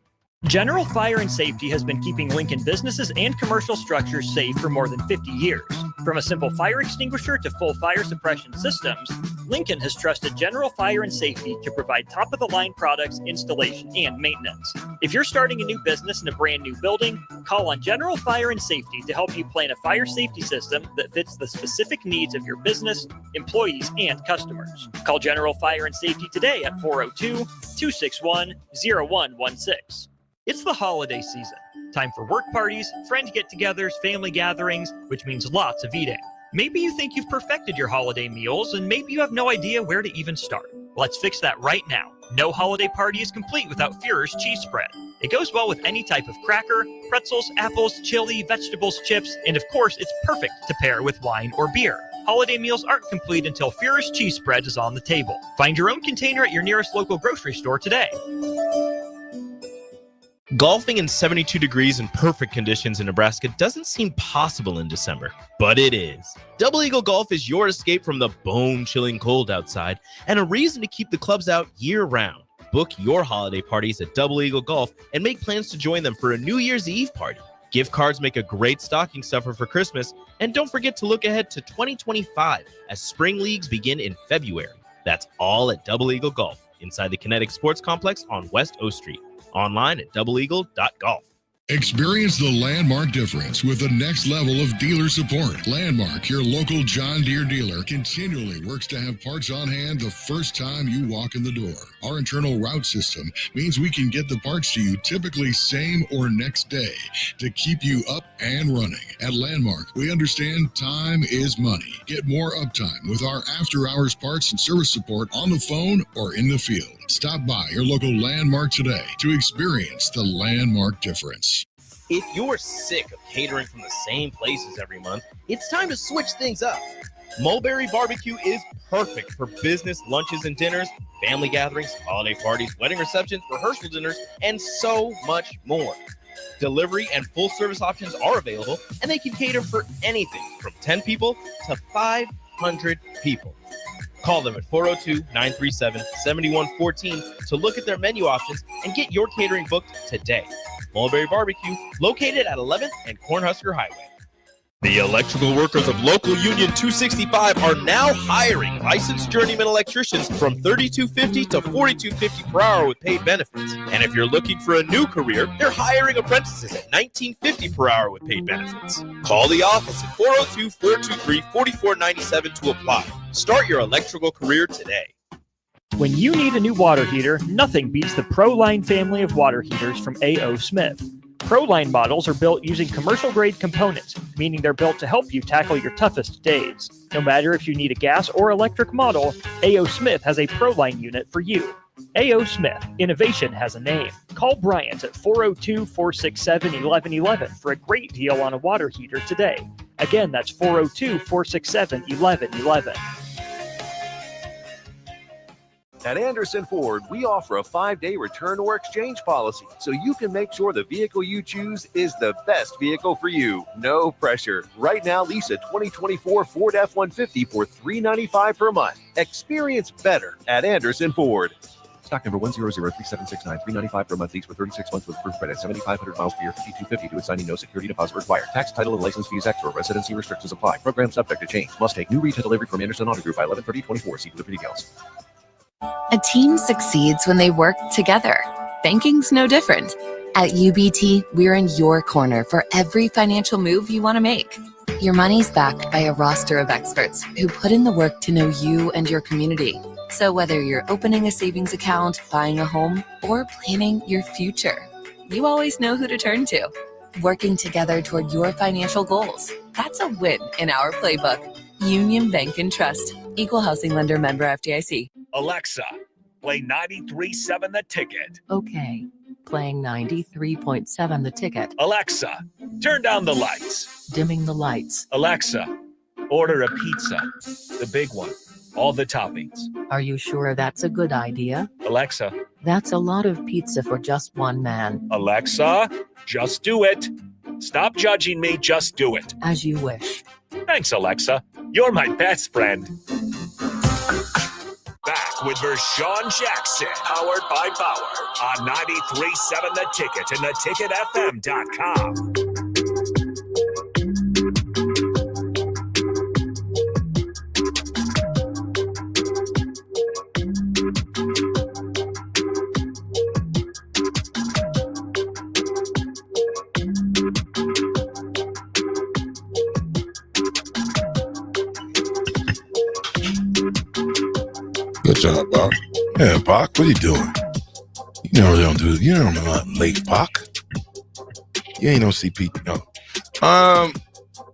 General Fire and Safety has been keeping Lincoln businesses and commercial structures safe for more than 50 years. From a simple fire extinguisher to full fire suppression systems, Lincoln has trusted General Fire and Safety to provide top-of-the-line products, installation, and maintenance. If you're starting a new business in a brand new building, call on General Fire and Safety to help you plan a fire safety system that fits the specific needs of your business, employees, and customers. Call General Fire and Safety today at 402-261-0116. It's the holiday season. Time for work parties, friend get-togethers, family gatherings, which means lots of eating. Maybe you think you've perfected your holiday meals, and maybe you have no idea where to even start. Let's fix that right now. No holiday party is complete without Führer's cheese spread. It goes well with any type of cracker, pretzels, apples, chili, vegetables, chips, and of course, it's perfect to pair with wine or beer. Holiday meals aren't complete until Führer's cheese spread is on the table. Find your own container at your nearest local grocery store today. Golfing in 72 degrees and perfect conditions in Nebraska doesn't seem possible in December, but it is. Double Eagle Golf is your escape from the bone-chilling cold outside and a reason to keep the clubs out year-round. Book your holiday parties at Double Eagle Golf and make plans to join them for a New Year's Eve party. Gift cards make a great stocking stuffer for Christmas, and don't forget to look ahead to 2025 as spring leagues begin in February. That's all at Double Eagle Golf. inside the Kinetic Sports Complex on West O Street. Online at doubleeagle.golf. Experience the Landmark difference with the next level of dealer support. Landmark, your local John Deere dealer, continually works to have parts on hand the first time you walk in the door. Our internal route system means we can get the parts to you typically same or next day to keep you up and running. At Landmark, we understand time is money. Get more uptime with our after-hours parts and service support on the phone or in the field. Stop by your local Landmark today to experience the Landmark difference. If you're sick of catering from the same places every month, it's time to switch things up. Mulberry Barbecue is perfect for business lunches and dinners, family gatherings, holiday parties, wedding receptions, rehearsal dinners, and so much more. Delivery and full service options are available, and they can cater for anything from 10 people to 500 people. Call them at 402-937-7114 to look at their menu options and get your catering booked today. Mulberry Barbecue, located at 11th and Cornhusker Highway. The electrical workers of Local Union 265 are now hiring licensed journeyman electricians from $32.50 to $42.50 per hour with paid benefits. And if you're looking for a new career, they're hiring apprentices at $19.50 per hour with paid benefits. Call the office at 402-423-4497 to apply. Start your electrical career today. When you need a new water heater, nothing beats the ProLine family of water heaters from A.O. Smith. ProLine models are built using commercial-grade components, meaning they're built to help you tackle your toughest days. No matter if you need a gas or electric model, A.O. Smith has a ProLine unit for you. A.O. Smith, innovation has a name. Call Bryant at 402-467-1111 for a great deal on a water heater today. Again, that's 402-467-1111. At Anderson Ford, we offer a 5-day return or exchange policy, so you can make sure the vehicle you choose is the best vehicle for you. No pressure. Right now, lease a 2024 Ford F-150 for $395 per month. Experience better at Anderson Ford. Stock number 1003769, $395 per month lease for 36 months with proof credit, 7,500 miles per year, $5,250 to assigning, no security deposit required. Tax, title, and license fees extra. Residency restrictions apply. Program subject to change. Must take new retail delivery from Anderson Auto Group by 11/30/24. See delivery details. A team succeeds when they work together. Banking's no different. At UBT, we're in your corner for every financial move you want to make. Your money's backed by a roster of experts who put in the work to know you and your community. So whether you're opening a savings account, buying a home, or planning your future, you always know who to turn to. Working together toward your financial goals. That's a win in our playbook. Union Bank and Trust. Equal housing lender, member FDIC. Alexa, play 93.7 The Ticket. Okay, playing 93.7 The Ticket. Alexa, turn down the lights. Dimming the lights. Alexa, order a pizza. The big one. All the toppings. Are you sure that's a good idea? Alexa. That's a lot of pizza for just one man. Alexa, just do it. Stop judging me, just do it. As you wish. Thanks, Alexa. You're my best friend. Back with Vershawn Jackson, powered by Bauer, on 93.7 The Ticket and theticketfm.com. Good job, Bach. Yeah, Bach, what are you doing? You know, don't do. You know, I'm not late, Bach. You ain't no CP. No.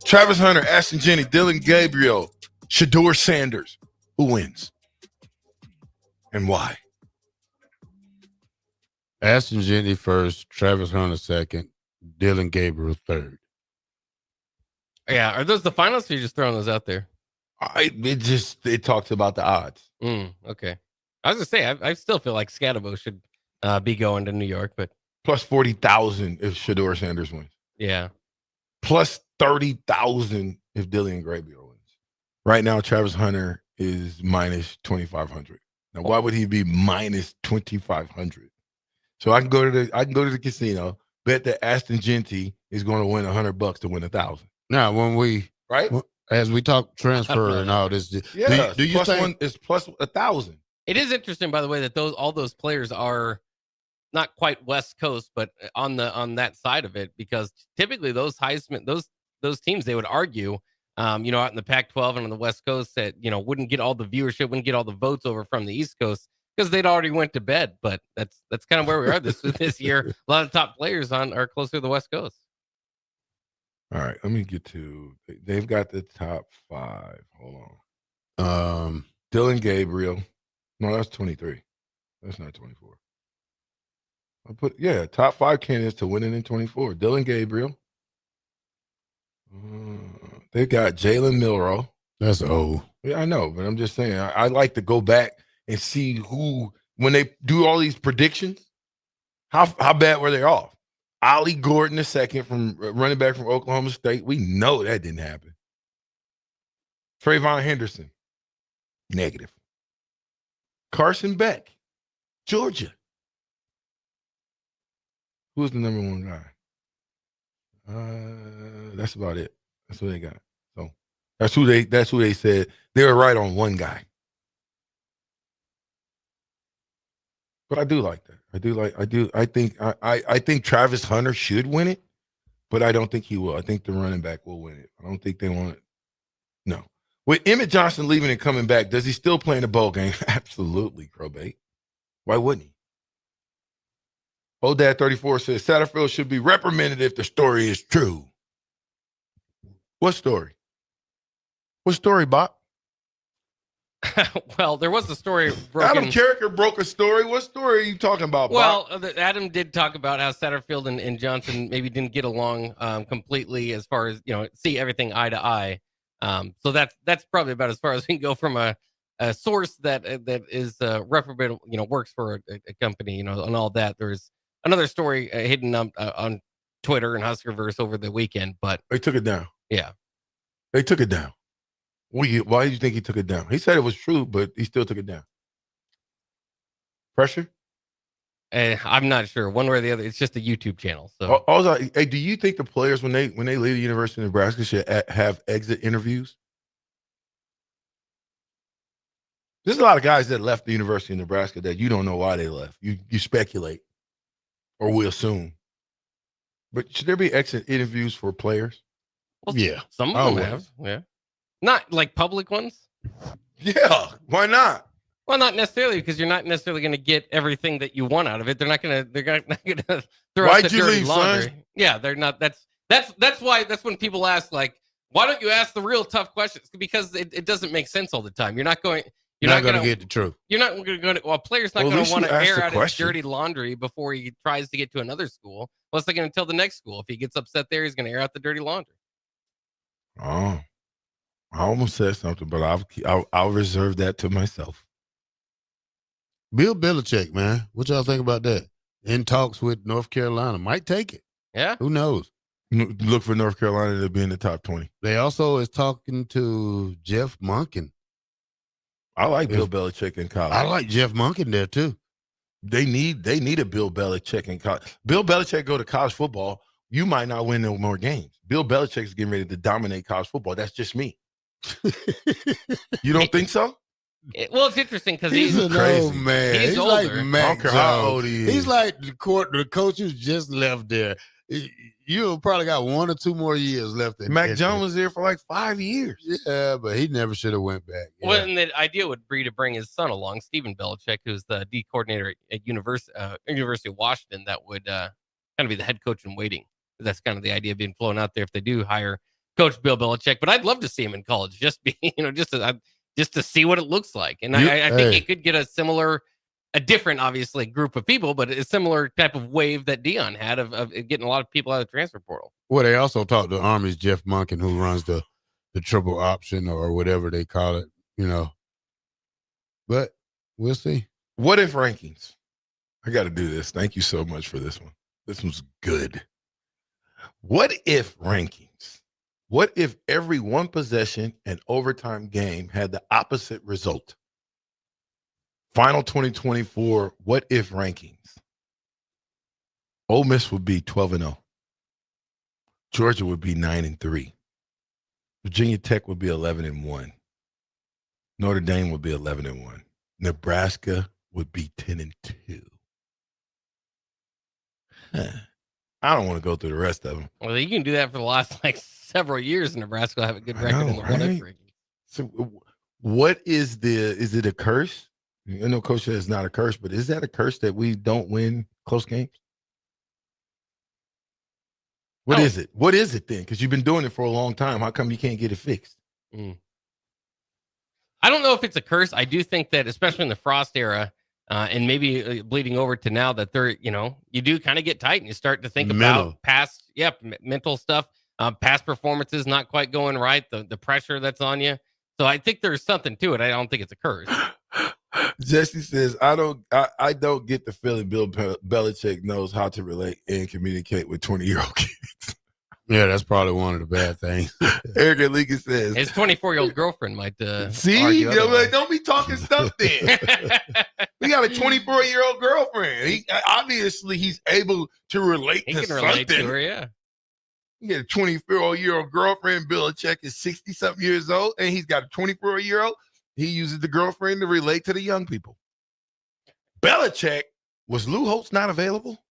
Travis Hunter, Ashton Jennings, Dylan Gabriel, Shador Sanders. Who wins? And why? Ashton Jennings first, Travis Hunter second, Dylan Gabriel third. Yeah, are those the finalists or are you just throwing those out there? It talks about the odds. Okay. I was gonna say I still feel like Scatabo should be going to New York, but plus 40,000 if Shador Sanders wins. Yeah. Plus 30,000 if Dylan Gabriel wins. Right now, Travis Hunter is minus 2,500. Now, why would he be minus 2,500? So I can go to the casino, bet that Ashton Jennings is going to win $100 to win 1,000. Now, when we right. As we talk transfer and all this, yeah, do you think it's plus 1,000? It is interesting, by the way, that all those players are not quite West Coast, but on that side of it, because typically those Heisman, those teams, they would argue, out in the Pac-12 and on the West Coast that, wouldn't get all the viewership, wouldn't get all the votes over from the East Coast because they'd already went to bed. But that's kind of where we are this year. A lot of top players are closer to the West Coast. All right, let me get to. They've got the top 5. Hold on. Dylan Gabriel. No, that's 23. That's not 24. Top 5 candidates to winning in 24. Dylan Gabriel. They got Jalen Milroe. That's old. Yeah, I know, but I'm just saying. I like to go back and see who, when they do all these predictions, how bad were they off? Ollie Gordon II from running back from Oklahoma State. We know that didn't happen. Trayvon Henderson. Negative. Carson Beck. Georgia. Who's the number 1 guy? That's about it. That's what they got. So that's who they said. They were right on 1 guy. But I do like that. I think Travis Hunter should win it, but I don't think he will. I think the running back will win it. I don't think they want it. No. With Emmett Johnson leaving and coming back, does he still play in a bowl game? Absolutely, Crowbait. Why wouldn't he? Old Dad 34 says Satterfield should be reprimanded if the story is true. What story? What story, Bob? Well, there was a story broken. Adam Carricker broke a story. What story are you talking about, Bob? Well, Adam did talk about how Satterfield and Johnson maybe didn't get along completely as far as, see everything eye to eye. So that's probably about as far as we can go from a source that is reputable, works for a company, and all that. There's another story hidden on Twitter and Huskerverse over the weekend, but they took it down. Yeah, they took it down. Why do you think he took it down? He said it was true, but he still took it down. Pressure? I'm not sure. One way or the other. It's just a YouTube channel. So, hey, do you think the players when they leave the University of Nebraska should have exit interviews? There's a lot of guys that left the University of Nebraska that you don't know why they left. You speculate, or we assume. But should there be exit interviews for players? Well, yeah, some of them have. Yeah, not like public ones. Yeah, why not? Well, not necessarily, because you're not necessarily going to get everything that you want out of it. They're not going to throw out the dirty laundry. Son? Yeah, they're not. That's why. That's when people ask, like, why don't you ask the real tough questions? Because it doesn't make sense all the time. You're not going. You're not going to get the truth. You're not going to. Well, a player's not going to want to air out his dirty laundry before he tries to get to another school. What's they going to tell the next school? If he gets upset there, he's going to air out the dirty laundry. Oh, I almost said something, but I'll reserve that to myself. Bill Belichick, man. What y'all think about that? In talks with North Carolina. Might take it. Yeah. Who knows? Look for North Carolina to be in the top 20. They also is talking to Jeff Monken. I like Bill Belichick in college. I like Jeff Monken there, too. They need a Bill Belichick in college. Bill Belichick go to college football, you might not win no more games. Bill Belichick's getting ready to dominate college football. That's just me. You don't think so? Well, it's interesting because he's an crazy old man. He's older. Like Mac Jones. How old he is. He's like the coach who's just left there. You probably got 1 or 2 more years left. Mac Jones was there for like 5 years. Yeah, but he never should have went back. Yeah. Well, and the idea would be to bring his son along, Stephen Belichick, who's the D coordinator at University of Washington. That would kind of be the head coach in waiting. That's kind of the idea being flown out there if they do hire Coach Bill Belichick. But I'd love to see him in college, just to see what it looks like. And I think he could get a different, obviously, group of people, but a similar type of wave that Dion had of getting a lot of people out of the transfer portal. Well, they also talked to Army's Jeff Monken, who runs the triple option or whatever they call it, But we'll see. What if rankings? I got to do this. Thank you so much for this one. This one's good. What if rankings? What if every one possession and overtime game had the opposite result? Final 2024, what if rankings? Ole Miss would be 12-0. Georgia would be 9-3. Virginia Tech would be 11-1. Notre Dame would be 11-1. Nebraska would be 10-2. Huh. I don't want to go through the rest of them. Well, you can do that for the last several years. Nebraska will have a good record in the right? 1-0 ranking. So, what is is it a curse? I know Coach said it's not a curse, but is that a curse that we don't win close games? What is it? What is it then? Because you've been doing it for a long time. How come you can't get it fixed? I don't know if it's a curse. I do think that, especially in the Frost era, and maybe bleeding over to now, that you do kind of get tight and you start to think about past, mental stuff, past performances not quite going right, the pressure that's on you. So I think there's something to it. I don't think it's a curse. Jesse says, I don't get the feeling Bill Belichick knows how to relate and communicate with 20-year-old kids. Yeah, that's probably one of the bad things. Eric Alika says his 24-year-old girlfriend might see. Don't be talking stuff then. We got a 24-year-old girlfriend. Obviously he's able to relate to something. Relate to her, yeah. You get a 24-year-old girlfriend. Belichick is 60-something years old, and he's got a 24-year-old. He uses the girlfriend to relate to the young people. Belichick, was Lou Holtz not available?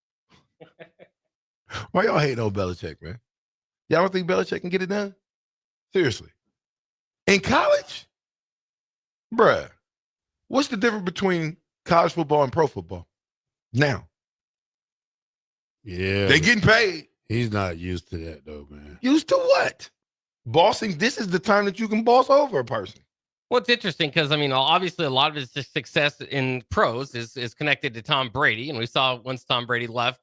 Why y'all hating on Belichick, man? Y'all don't think Belichick can get it done? Seriously. In college? Bruh, what's the difference between college football and pro football? Now. Yeah. They getting paid. He's not used to that, though, man. Used to what? Bossing. This is the time that you can boss over a person. Well, it's interesting because, obviously a lot of his success in pros is connected to Tom Brady. And we saw once Tom Brady left,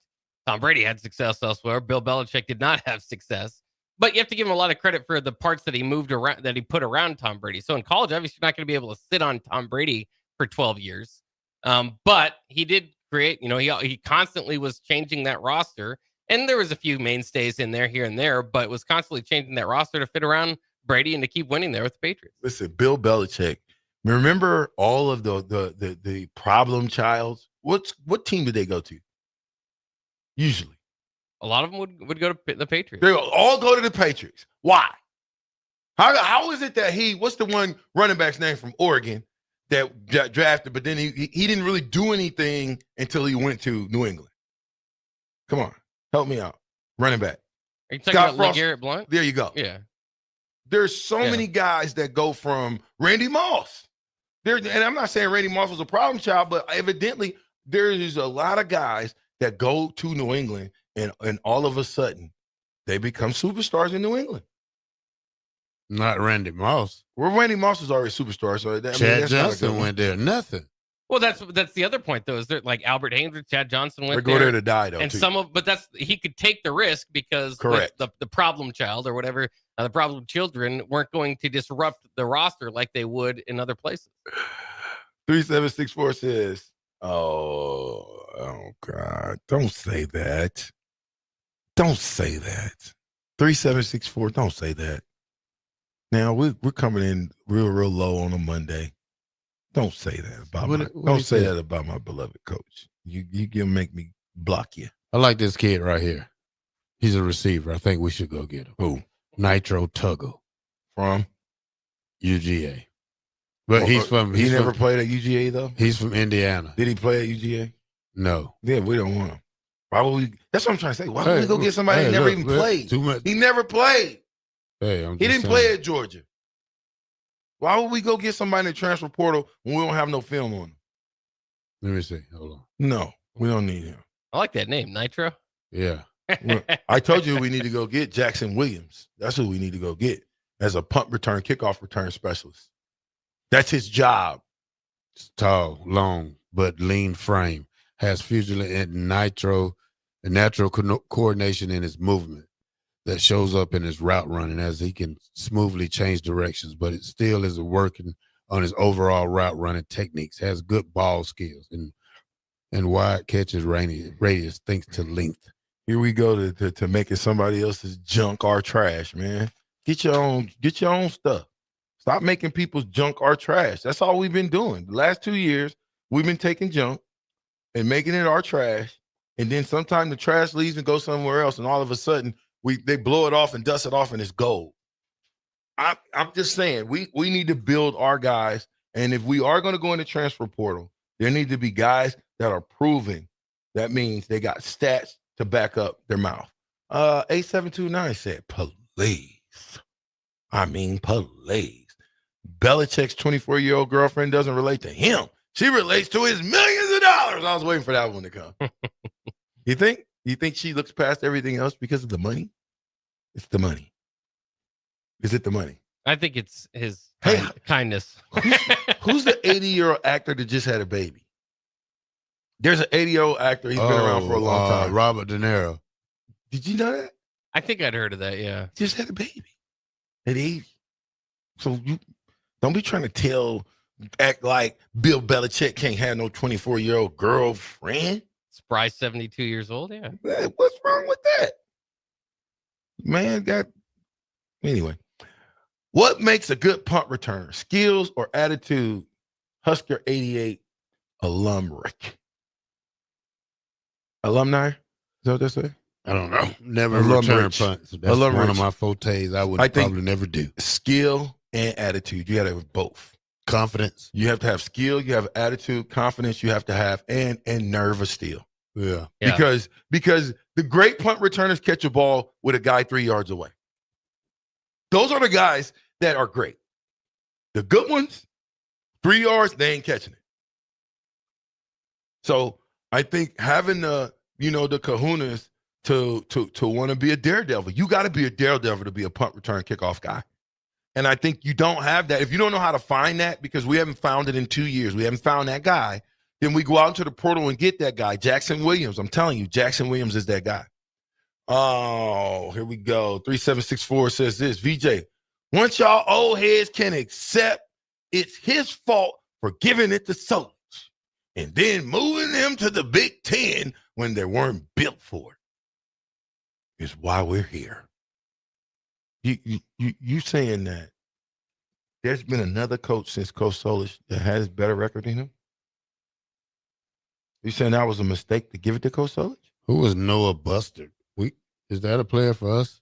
Tom Brady had success elsewhere. Bill Belichick did not have success. But you have to give him a lot of credit for the parts that he moved around, that he put around Tom Brady. So in college, obviously, you're not going to be able to sit on Tom Brady for 12 years. But he did create, he constantly was changing that roster. And there was a few mainstays in there, here and there, but was constantly changing that roster to fit around Brady and to keep winning there with the Patriots. Listen, Bill Belichick, remember all of the problem childs? What team did they go to? Usually. A lot of them would go to the Patriots. They all go to the Patriots. Why? How is it that what's the one running back's name from Oregon that got drafted, but then he didn't really do anything until he went to New England? Come on, help me out. Running back. Are you talking about LeGarrette Blount? There you go. Yeah. There's so many guys that go from Randy Moss. And I'm not saying Randy Moss was a problem child, but evidently there is a lot of guys that go to New England and all of a sudden they become superstars in New England. Not Randy Moss. Well, Randy Moss is already a superstar. So Chad Johnson went there. Nothing. Well, that's the other point, though, is there like Albert Haynes, Chad Johnson went there. They go there to die, though. And he could take the risk because the problem child or whatever, the problem children weren't going to disrupt the roster like they would in other places. 3764 says, oh God, don't say that. Don't say that. 3764, don't say that. Now we're coming in real low on a Monday. Don't say that about don't say that about my beloved coach. You can make me block you. I like this kid right here. He's a receiver. I think we should go get him. Who? Nitro Tuggle from UGA. But he never played at UGA though. He's from Indiana. Did he play at UGA? No. Yeah, we don't want him. Why would we? That's what I'm trying to say. Why would we go get somebody that never even played? He never played. Hey, he didn't play at Georgia. Why would we go get somebody in the transfer portal when we don't have no film on him? Let me see. Hold on. No, we don't need him. I like that name, Nitro. Yeah. I told you we need to go get Jackson Williams. That's who we need to go get as a punt return, kickoff return specialist. That's his job. It's tall, long, but lean frame. Has fusion and natural coordination in his movement that shows up in his route running as he can smoothly change directions, but it still is working on his overall route running techniques. Has good ball skills and wide catches radius thanks to length. Here we go to making somebody else's junk our trash, man. Get your own stuff. Stop making people's junk our trash. That's all we've been doing. The last 2 years, we've been taking junk and making it our trash. And then sometime the trash leaves and goes somewhere else, and all of a sudden they blow it off and dust it off, and it's gold. I'm just saying we need to build our guys And if we are going to go in the transfer portal, there need to be guys that are proving. That means they got stats to back up their mouth. 8729 said, please. I mean, please. Belichick's 24-year-old girlfriend doesn't relate to him. She relates to his millions of dollars. I was waiting for that one to come. You think? You think she looks past everything else because of the money? It's the money. Is it the money? I think it's his kindness. Who's the 80-year-old actor that just had a baby? There's an 80-year-old actor. He's been around for a long time. Robert De Niro. Did you know that? I think I'd heard of that, yeah. Just had a baby at 80. So you don't be trying to act like Bill Belichick can't have no 24-year-old girlfriend. Spry 72 years old, yeah. What's wrong with that? Man, anyway. What makes a good punt returner? Skills or attitude? Husker 88 alumni. Alumni? Is that what they say? I don't know. Never return punts. That's one of my fortes I would probably never do. Skill and attitude. You got to have both. Confidence. You have to have skill. You have attitude. Confidence. You have to have and nerve of steel. Yeah. Because the great punt returners catch a ball with a guy 3 yards away. Those are the guys that are great. The good ones, 3 yards, they ain't catching it. So I think having the kahunas to want to be a daredevil. You got to be a daredevil to be a punt return kickoff guy. And I think you don't have that. If you don't know how to find that, because we haven't found it in 2 years, we haven't found that guy, then we go out into the portal and get that guy, Jackson Williams. I'm telling you, Jackson Williams is that guy. Oh, here we go. 3764 says this. VJ, once y'all old heads can accept it's his fault for giving it to Souls and then moving them to the Big Ten when they weren't built for it, is why we're here. You saying that there's been another coach since Coach Solich that has a better record than him? You saying that was a mistake to give it to Coach Solich? Who was Noah Buster? Is that a player for us?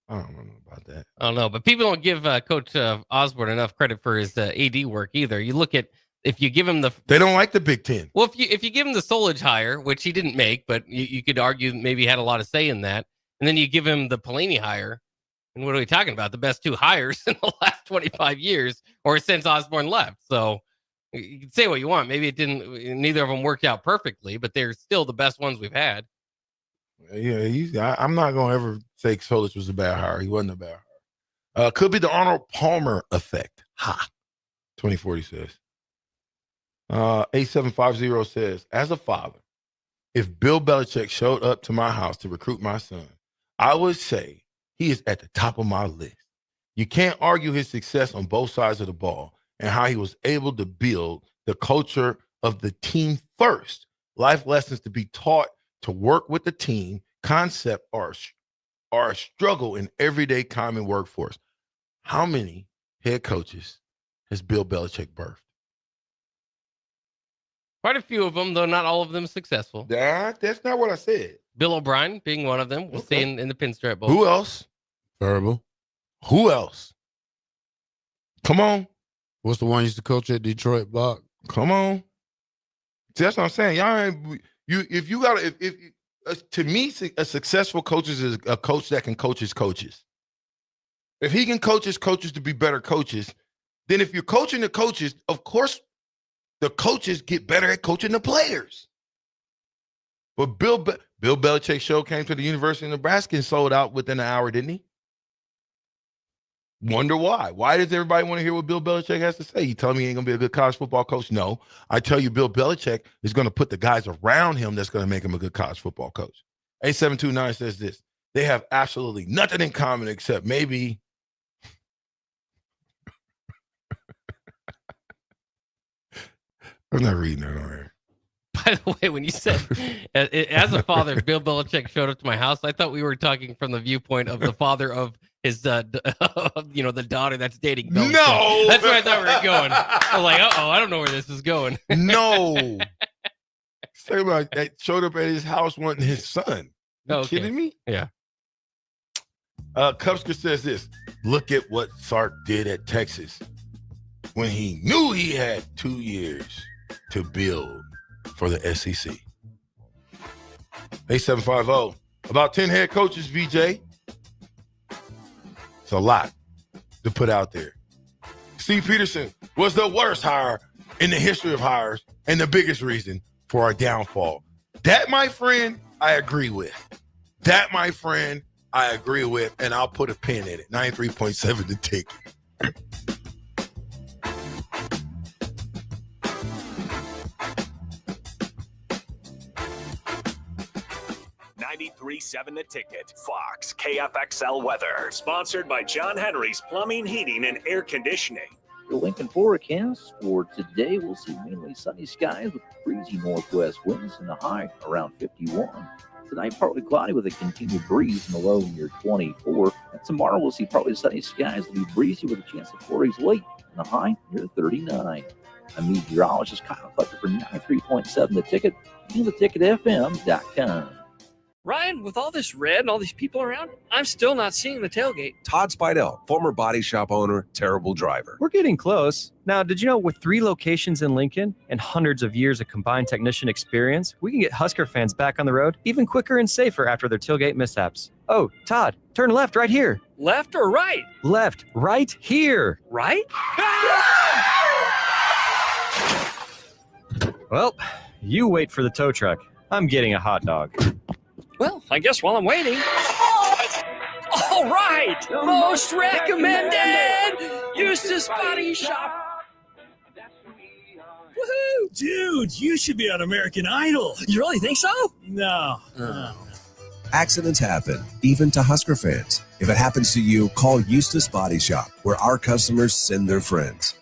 I don't know about that. I don't know, but people don't give Coach Osborne enough credit for his AD work either. You look at if you give him they don't like the Big Ten. Well, if you give him the Solich hire, which he didn't make, but you could argue maybe he had a lot of say in that, and then you give him the Pelini hire, and what are we talking about? The best two hires in the last 25 years, or since Osborne left. So you can say what you want. Maybe neither of them worked out perfectly, but they're still the best ones we've had. Yeah, I'm not going to ever say Solich was a bad hire. He wasn't a bad hire. Could be the Arnold Palmer effect. 2040 says. 8750 says, as a father, if Bill Belichick showed up to my house to recruit my son, I would say he is at the top of my list. You can't argue his success on both sides of the ball and how he was able to build the culture of the team first. Life lessons to be taught to work with the team concept are a struggle in everyday common workforce. How many head coaches has Bill Belichick birthed? Quite a few of them, though not all of them successful. That's not what I said. Bill O'Brien being one of them. We'll see in the Pinstripe Bowl. Who else? Verbal. Who else? Come on. What's the one used to coach at Detroit Block? Come on. See, that's what I'm saying. To me, a successful coach is a coach that can coach his coaches. If he can coach his coaches to be better coaches, then if you're coaching the coaches, of course, the coaches get better at coaching the players. But Bill Belichick's show came to the University of Nebraska and sold out within an hour, didn't he? Wonder why. Why does everybody want to hear what Bill Belichick has to say? You tell me he ain't going to be a good college football coach? No. I tell you, Bill Belichick is going to put the guys around him that's going to make him a good college football coach. 8729 says this. They have absolutely nothing in common except maybe I'm not reading that on here. By the way, when you said, as a father, Bill Belichick showed up to my house, I thought we were talking from the viewpoint of the father of his, the daughter that's dating Belichick. No! That's where I thought we were going. I was like, I don't know where this is going. No. Say about that showed up at his house wanting his son. You kidding me? Yeah. Kupsker says this. Look at what Sark did at Texas. when he knew he had 2 years to build for the SEC. 8750, about 10 head coaches, VJ. It's a lot to put out there. Steve Peterson was the worst hire in the history of hires and the biggest reason for our downfall. That, my friend, I agree with. That, my friend, I agree with, and I'll put a pin in it. 93.7 the ticket. 93.7 The Ticket. Fox KFXL weather. Sponsored by John Henry's Plumbing, Heating, and Air Conditioning. The Lincoln forecast for today, we'll see mainly sunny skies with breezy northwest winds and a high around 51. Tonight, partly cloudy with a continued breeze in the low near 24. And tomorrow, we'll see partly sunny skies. It'll be breezy with a chance of flurries late and a high near 39. I'm meteorologist Kyle Clucker for 93.7 The Ticket and theticketfm.com. Ryan, with all this red and all these people around, I'm still not seeing the tailgate. Todd Spidell, former body shop owner, terrible driver. We're getting close. Now, did you know with 3 locations in Lincoln and hundreds of years of combined technician experience, we can get Husker fans back on the road even quicker and safer after their tailgate mishaps? Oh, Todd, turn left right here. Left or right? Left, right here. Right? Well, you wait for the tow truck. I'm getting a hot dog. Well, I guess while I'm waiting. All right! Most recommended! Eustace Body Shop. Woohoo! Dude, you should be on American Idol. You really think so? No. Accidents happen, even to Husker fans. If it happens to you, call Eustace Body Shop, where our customers send their friends.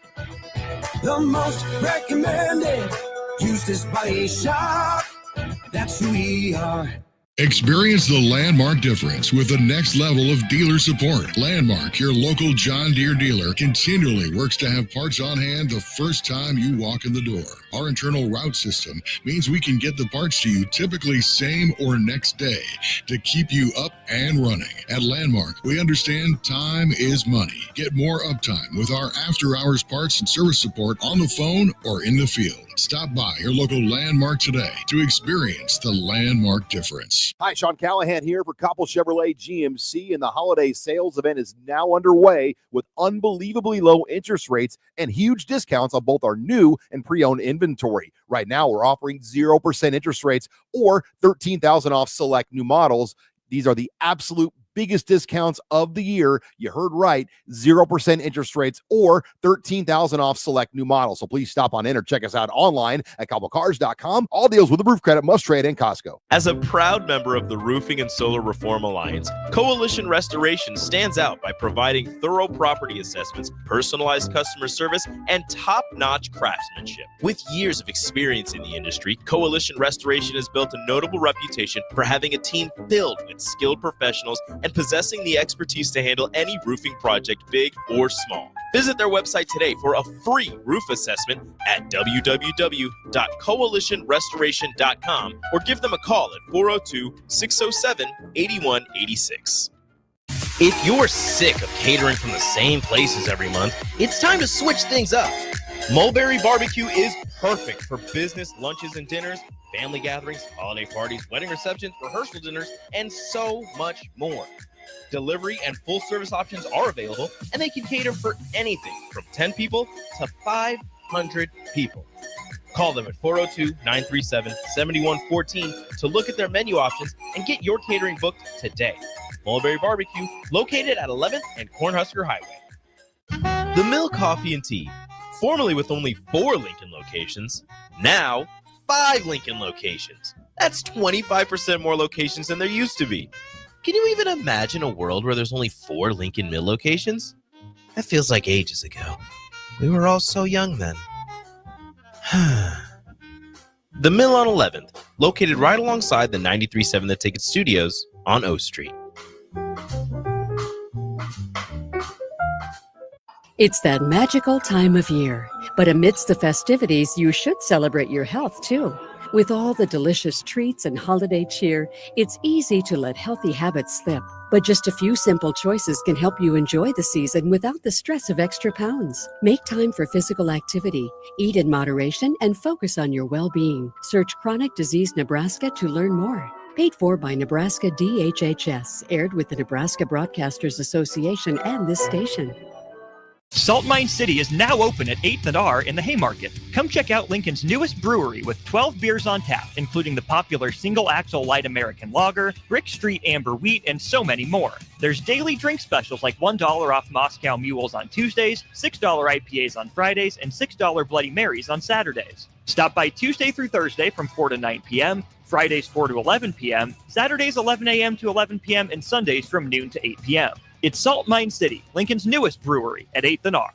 The most recommended Eustace Body Shop. That's who we are. Experience the Landmark difference with the next level of dealer support. Landmark, your local John Deere dealer, continually works to have parts on hand the first time you walk in the door. Our internal route system means we can get the parts to you typically same or next day to keep you up and running. At Landmark, we understand time is money. Get more uptime with our after-hours parts and service support on the phone or in the field. Stop by your local Landmark today to experience the Landmark difference. Hi, Sean Callahan here for Koppel Chevrolet GMC, and the holiday sales event is now underway with unbelievably low interest rates and huge discounts on both our new and pre-owned inventory. Right now, we're offering 0% interest rates or $13,000 off select new models. These are the absolute biggest discounts of the year. You heard right, 0% interest rates or $13,000 off select new models. So please stop on in or check us out online at cobblecars.com. All deals with a roof credit must trade in Costco. As a proud member of the Roofing and Solar Reform Alliance, Coalition Restoration stands out by providing thorough property assessments, personalized customer service, and top-notch craftsmanship. With years of experience in the industry, Coalition Restoration has built a notable reputation for having a team filled with skilled professionals and possessing the expertise to handle any roofing project, big or small. Visit their website today for a free roof assessment at www.coalitionrestoration.com or give them a call at 402-607-8186. If you're sick of catering from the same places every month, it's time to switch things up. Mulberry Barbecue is perfect for business lunches and dinners, family gatherings, holiday parties, wedding receptions, rehearsal dinners, and so much more. Delivery and full service options are available, and they can cater for anything from 10 people to 500 people. Call them at 402-937-7114 to look at their menu options and get your catering booked today. Mulberry Barbecue, located at 11th and Cornhusker Highway. The Mill Coffee and Tea, formerly with only 4 Lincoln locations, now 5 Lincoln locations. That's 25% more locations than there used to be. Can you even imagine a world where there's only 4 Lincoln Mill locations? That feels like ages ago. We were all so young then. The Mill on 11th, located right alongside the 93.7 The Ticket Studios on O Street. It's that magical time of year, but amidst the festivities, you should celebrate your health too. With all the delicious treats and holiday cheer, it's easy to let healthy habits slip. But But just a few simple choices can help you enjoy the season without the stress of extra pounds. Make time for physical activity, eat in moderation, and focus on your well-being. Search Chronic Disease Nebraska to learn more. Paid for by Nebraska DHHS, aired with the Nebraska Broadcasters Association and this station. Salt Mine City is now open at 8th and R in the Haymarket. Come check out Lincoln's newest brewery with 12 beers on tap, including the popular Single Axle Light American Lager, Brick Street Amber Wheat, and so many more. There's daily drink specials like $1 off Moscow Mules on Tuesdays, $6 IPAs on Fridays, and $6 Bloody Marys on Saturdays. Stop by Tuesday through Thursday from 4 to 9 p.m., Fridays 4 to 11 p.m., Saturdays 11 a.m. to 11 p.m., and Sundays from noon to 8 p.m. It's Salt Mine City, Lincoln's newest brewery at 8th and R.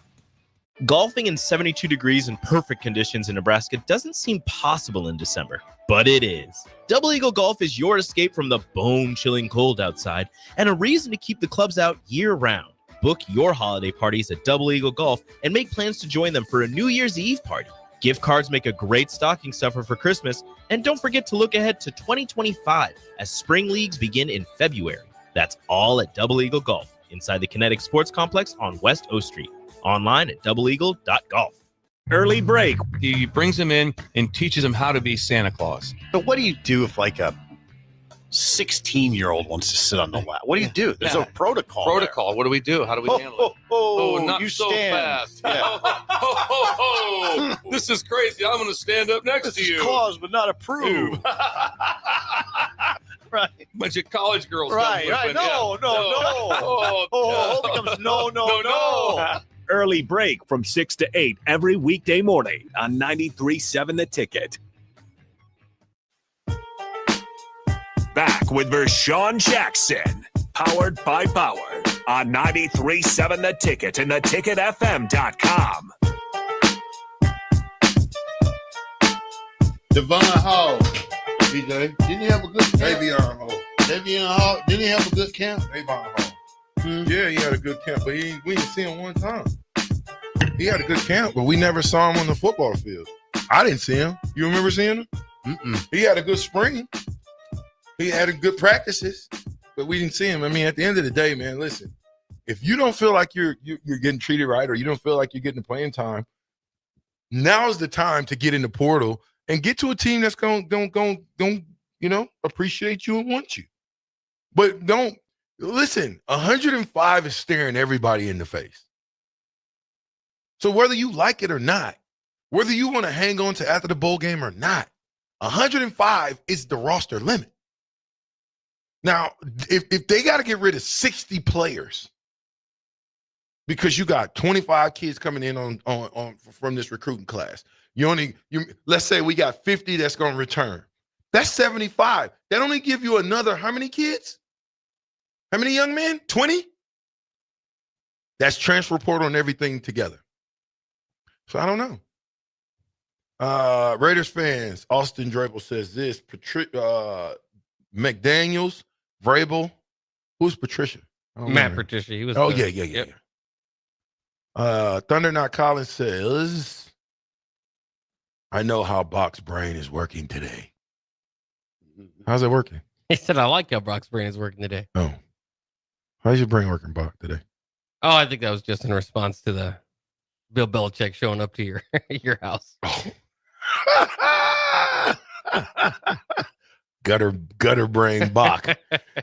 Golfing in 72 degrees and perfect conditions in Nebraska doesn't seem possible in December, but it is. Double Eagle Golf is your escape from the bone-chilling cold outside and a reason to keep the clubs out year-round. Book your holiday parties at Double Eagle Golf and make plans to join them for a New Year's Eve party. Gift cards make a great stocking stuffer for Christmas, and don't forget to look ahead to 2025 as spring leagues begin in February. That's all at Double Eagle Golf, inside the Kinetic Sports Complex on West O Street. Online at doubleeagle.golf. Early break. He brings them in and teaches them how to be Santa Claus. But what do you do if like a 16-year-old wants to sit on the lap? What do you do? There's a protocol. Protocol. What do we do? How do we handle it? Oh, not you so stand. fast. Yeah. This is crazy. I'm going to stand up next to you. Clause, but not approved. Right. Bunch of college girls. Right. No. Oh, becomes no. Early break from 6 to 8 every weekday morning on 93.7 The Ticket. Back with Vershawn Jackson, powered by Power on 93.7 The Ticket and theticketfm.com. Devon Hall, BJ, didn't he have a good camp? Davion Hall. Davion Hall, didn't he have a good camp? Davon Hall. Yeah, he had a good camp, but we didn't see him one time. He had a good camp, but we never saw him on the football field. I didn't see him. You remember seeing him? Mm-mm. He had a good spring. He had a good practices, but we didn't see him. I mean, at the end of the day, man, listen, if you don't feel like you're getting treated right or you don't feel like you're getting playing time, now's the time to get in the portal and get to a team that's going appreciate you and want you. But don't listen, 105 is staring everybody in the face. So whether you like it or not, whether you want to hang on to after the bowl game or not, 105 is the roster limit. Now, if they got to get rid of 60 players because you got 25 kids coming in on from this recruiting class, let's say we got 50 that's going to return. That's 75. That only give you another how many kids? How many young men? 20? That's transfer portal and everything together. So I don't know. Raiders fans, Austin Drabel says this. McDaniels, Vrabel. Who's Patricia? Matt Patricia. He was. Yeah. Thunder Not Collins says, I know how Bach's brain is working today. How's it working? He said, I like how Brock's brain is working today. Oh. How's your brain working, Bach, today? Oh, I think that was just in response to the Bill Belichick showing up to your house. Gutter brain Bach.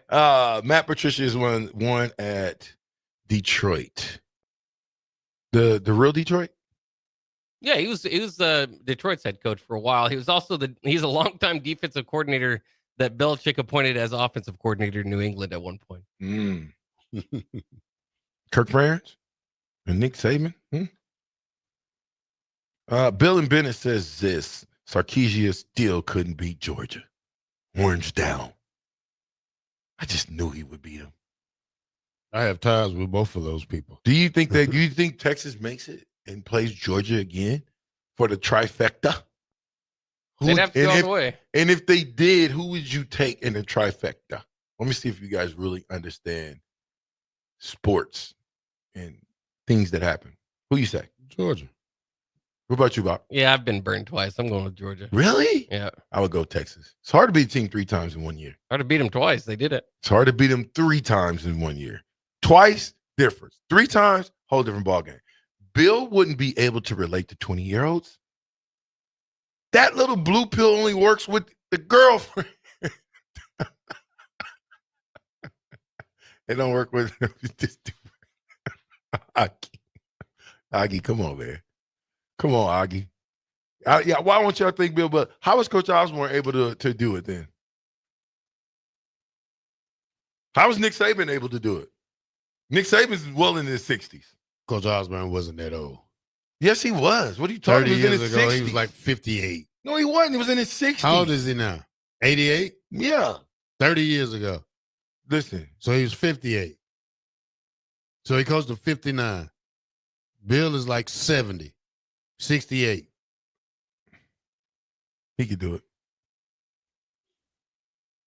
Matt Patricia is one at Detroit. The real Detroit? Yeah, he was Detroit's head coach for a while. He was also he's a longtime defensive coordinator that Belichick appointed as offensive coordinator in New England at one point. Kirk Ferentz and Nick Saban. Bill and Bennett says this. Sarkisian still couldn't beat Georgia. Orange down. I just knew he would beat him. I have ties with both of those people. Do you think Texas makes it and plays Georgia again for the trifecta? They'd have to go all the way. And if they did, who would you take in the trifecta? Let me see if you guys really understand sports and things that happen. Who you say? Georgia. What about you, Bob? Yeah, I've been burned twice. I'm going with Georgia. Really? Yeah. I would go Texas. It's hard to beat a team 3 times in 1 year. Hard to beat them twice. They did it. It's hard to beat them 3 times in 1 year. Twice, difference. 3 times, whole different ballgame. Bill wouldn't be able to relate to 20-year-olds. That little blue pill only works with the girlfriend. It don't work with this dude. Aggie, come on, man. Come on, Aggie. Yeah, why won't y'all think, Bill? But how was Coach Osborne able to do it then? How was Nick Saban able to do it? Nick Saban's well in his 60s. Coach Osborne wasn't that old. Yes, he was. What are you talking about? 30 years ago, he was like 58. No, he wasn't. He was in his 60s. How old is he now? 88? Yeah. 30 years ago. Listen. So he was 58. So he coached to 59. Bill is like 70, 68. He could do it.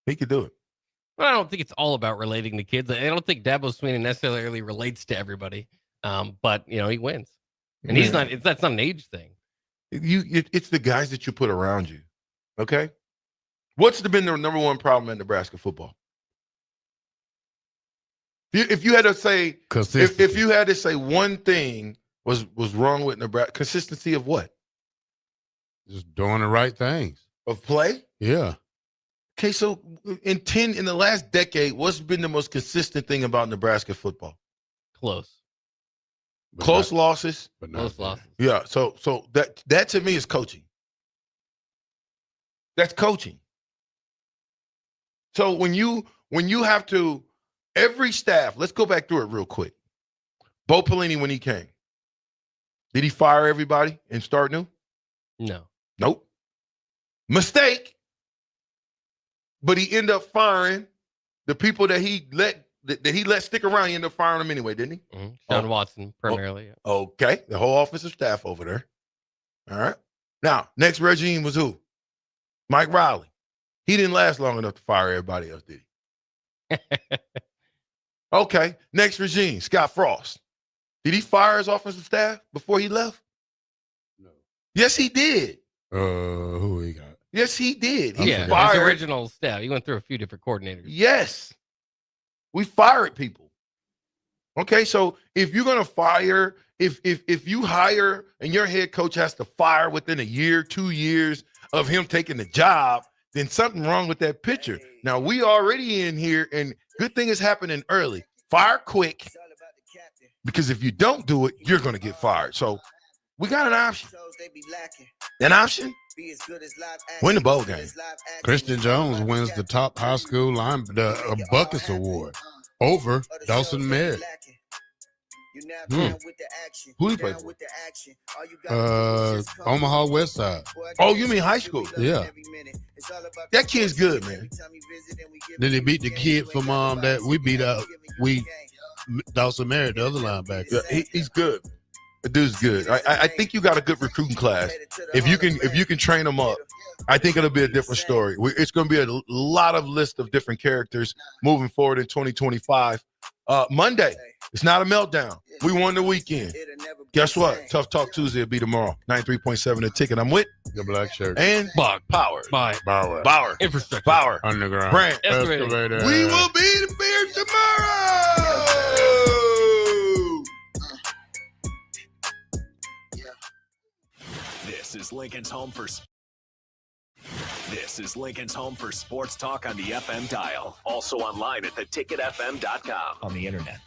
He could do it. Well, I don't think it's all about relating to kids. I don't think Dabo Swinney necessarily relates to everybody. But he wins, and he's not. That's not an age thing. It's the guys that you put around you. Okay. What's been the number one problem in Nebraska football? If you had to say, if you had to say one thing was wrong with Nebraska, consistency of what? Just doing the right things. Of play? Yeah. Okay, so in the last decade, what's been the most consistent thing about Nebraska football? Close losses. But close losses. Yeah. So that to me is coaching. That's coaching. So when you have to, every staff, let's go back through it real quick. Bo Pelini, when he came, did he fire everybody and start new? No. Nope. Mistake. But he ended up firing the people that he let stick around. He ended up firing them anyway, didn't he? Mm-hmm. Sean Watson, primarily. Yeah. Okay. The whole offensive staff over there. All right. Now, next regime was who? Mike Riley. He didn't last long enough to fire everybody else, did he? Okay. Next regime, Scott Frost. Did he fire his offensive staff before he left? No. Yes, he did. Who he got? Yes, he did. His original staff. He went through a few different coordinators. Yes. We fired people. Okay, so if you're gonna fire, if you hire and your head coach has to fire within a year, 2 years of him taking the job, then something wrong with that pitcher. Now we already in here, and good thing is happening early. Fire quick, because if you don't do it, you're gonna get fired. So we got an option. An option? Win the bowl game. Christian Jones wins the top high school the Buckets Award over Dawson Merritt. Who he play for? Omaha West Side. Oh, you mean high school? Yeah. That kid's good, man. Then they beat the kid from that we beat out. Dawson Merritt, the other linebacker. Yeah, he's good. The dude's good. I think you got a good recruiting class. If you can train them up, I think it'll be a different story. It's going to be a lot of list of different characters moving forward in 2025. Monday, it's not a meltdown. We won the weekend. Guess what? Tough Talk Tuesday will be tomorrow. 93.7 The Ticket. I'm with the Black Shirt and Bog Power. Bauer. Infrastructure. Power. Underground. Brand. Excavator. We will be the Bears tomorrow. This is Lincoln's home for sports talk on the FM dial. Also online at theticketfm.com. On the internet.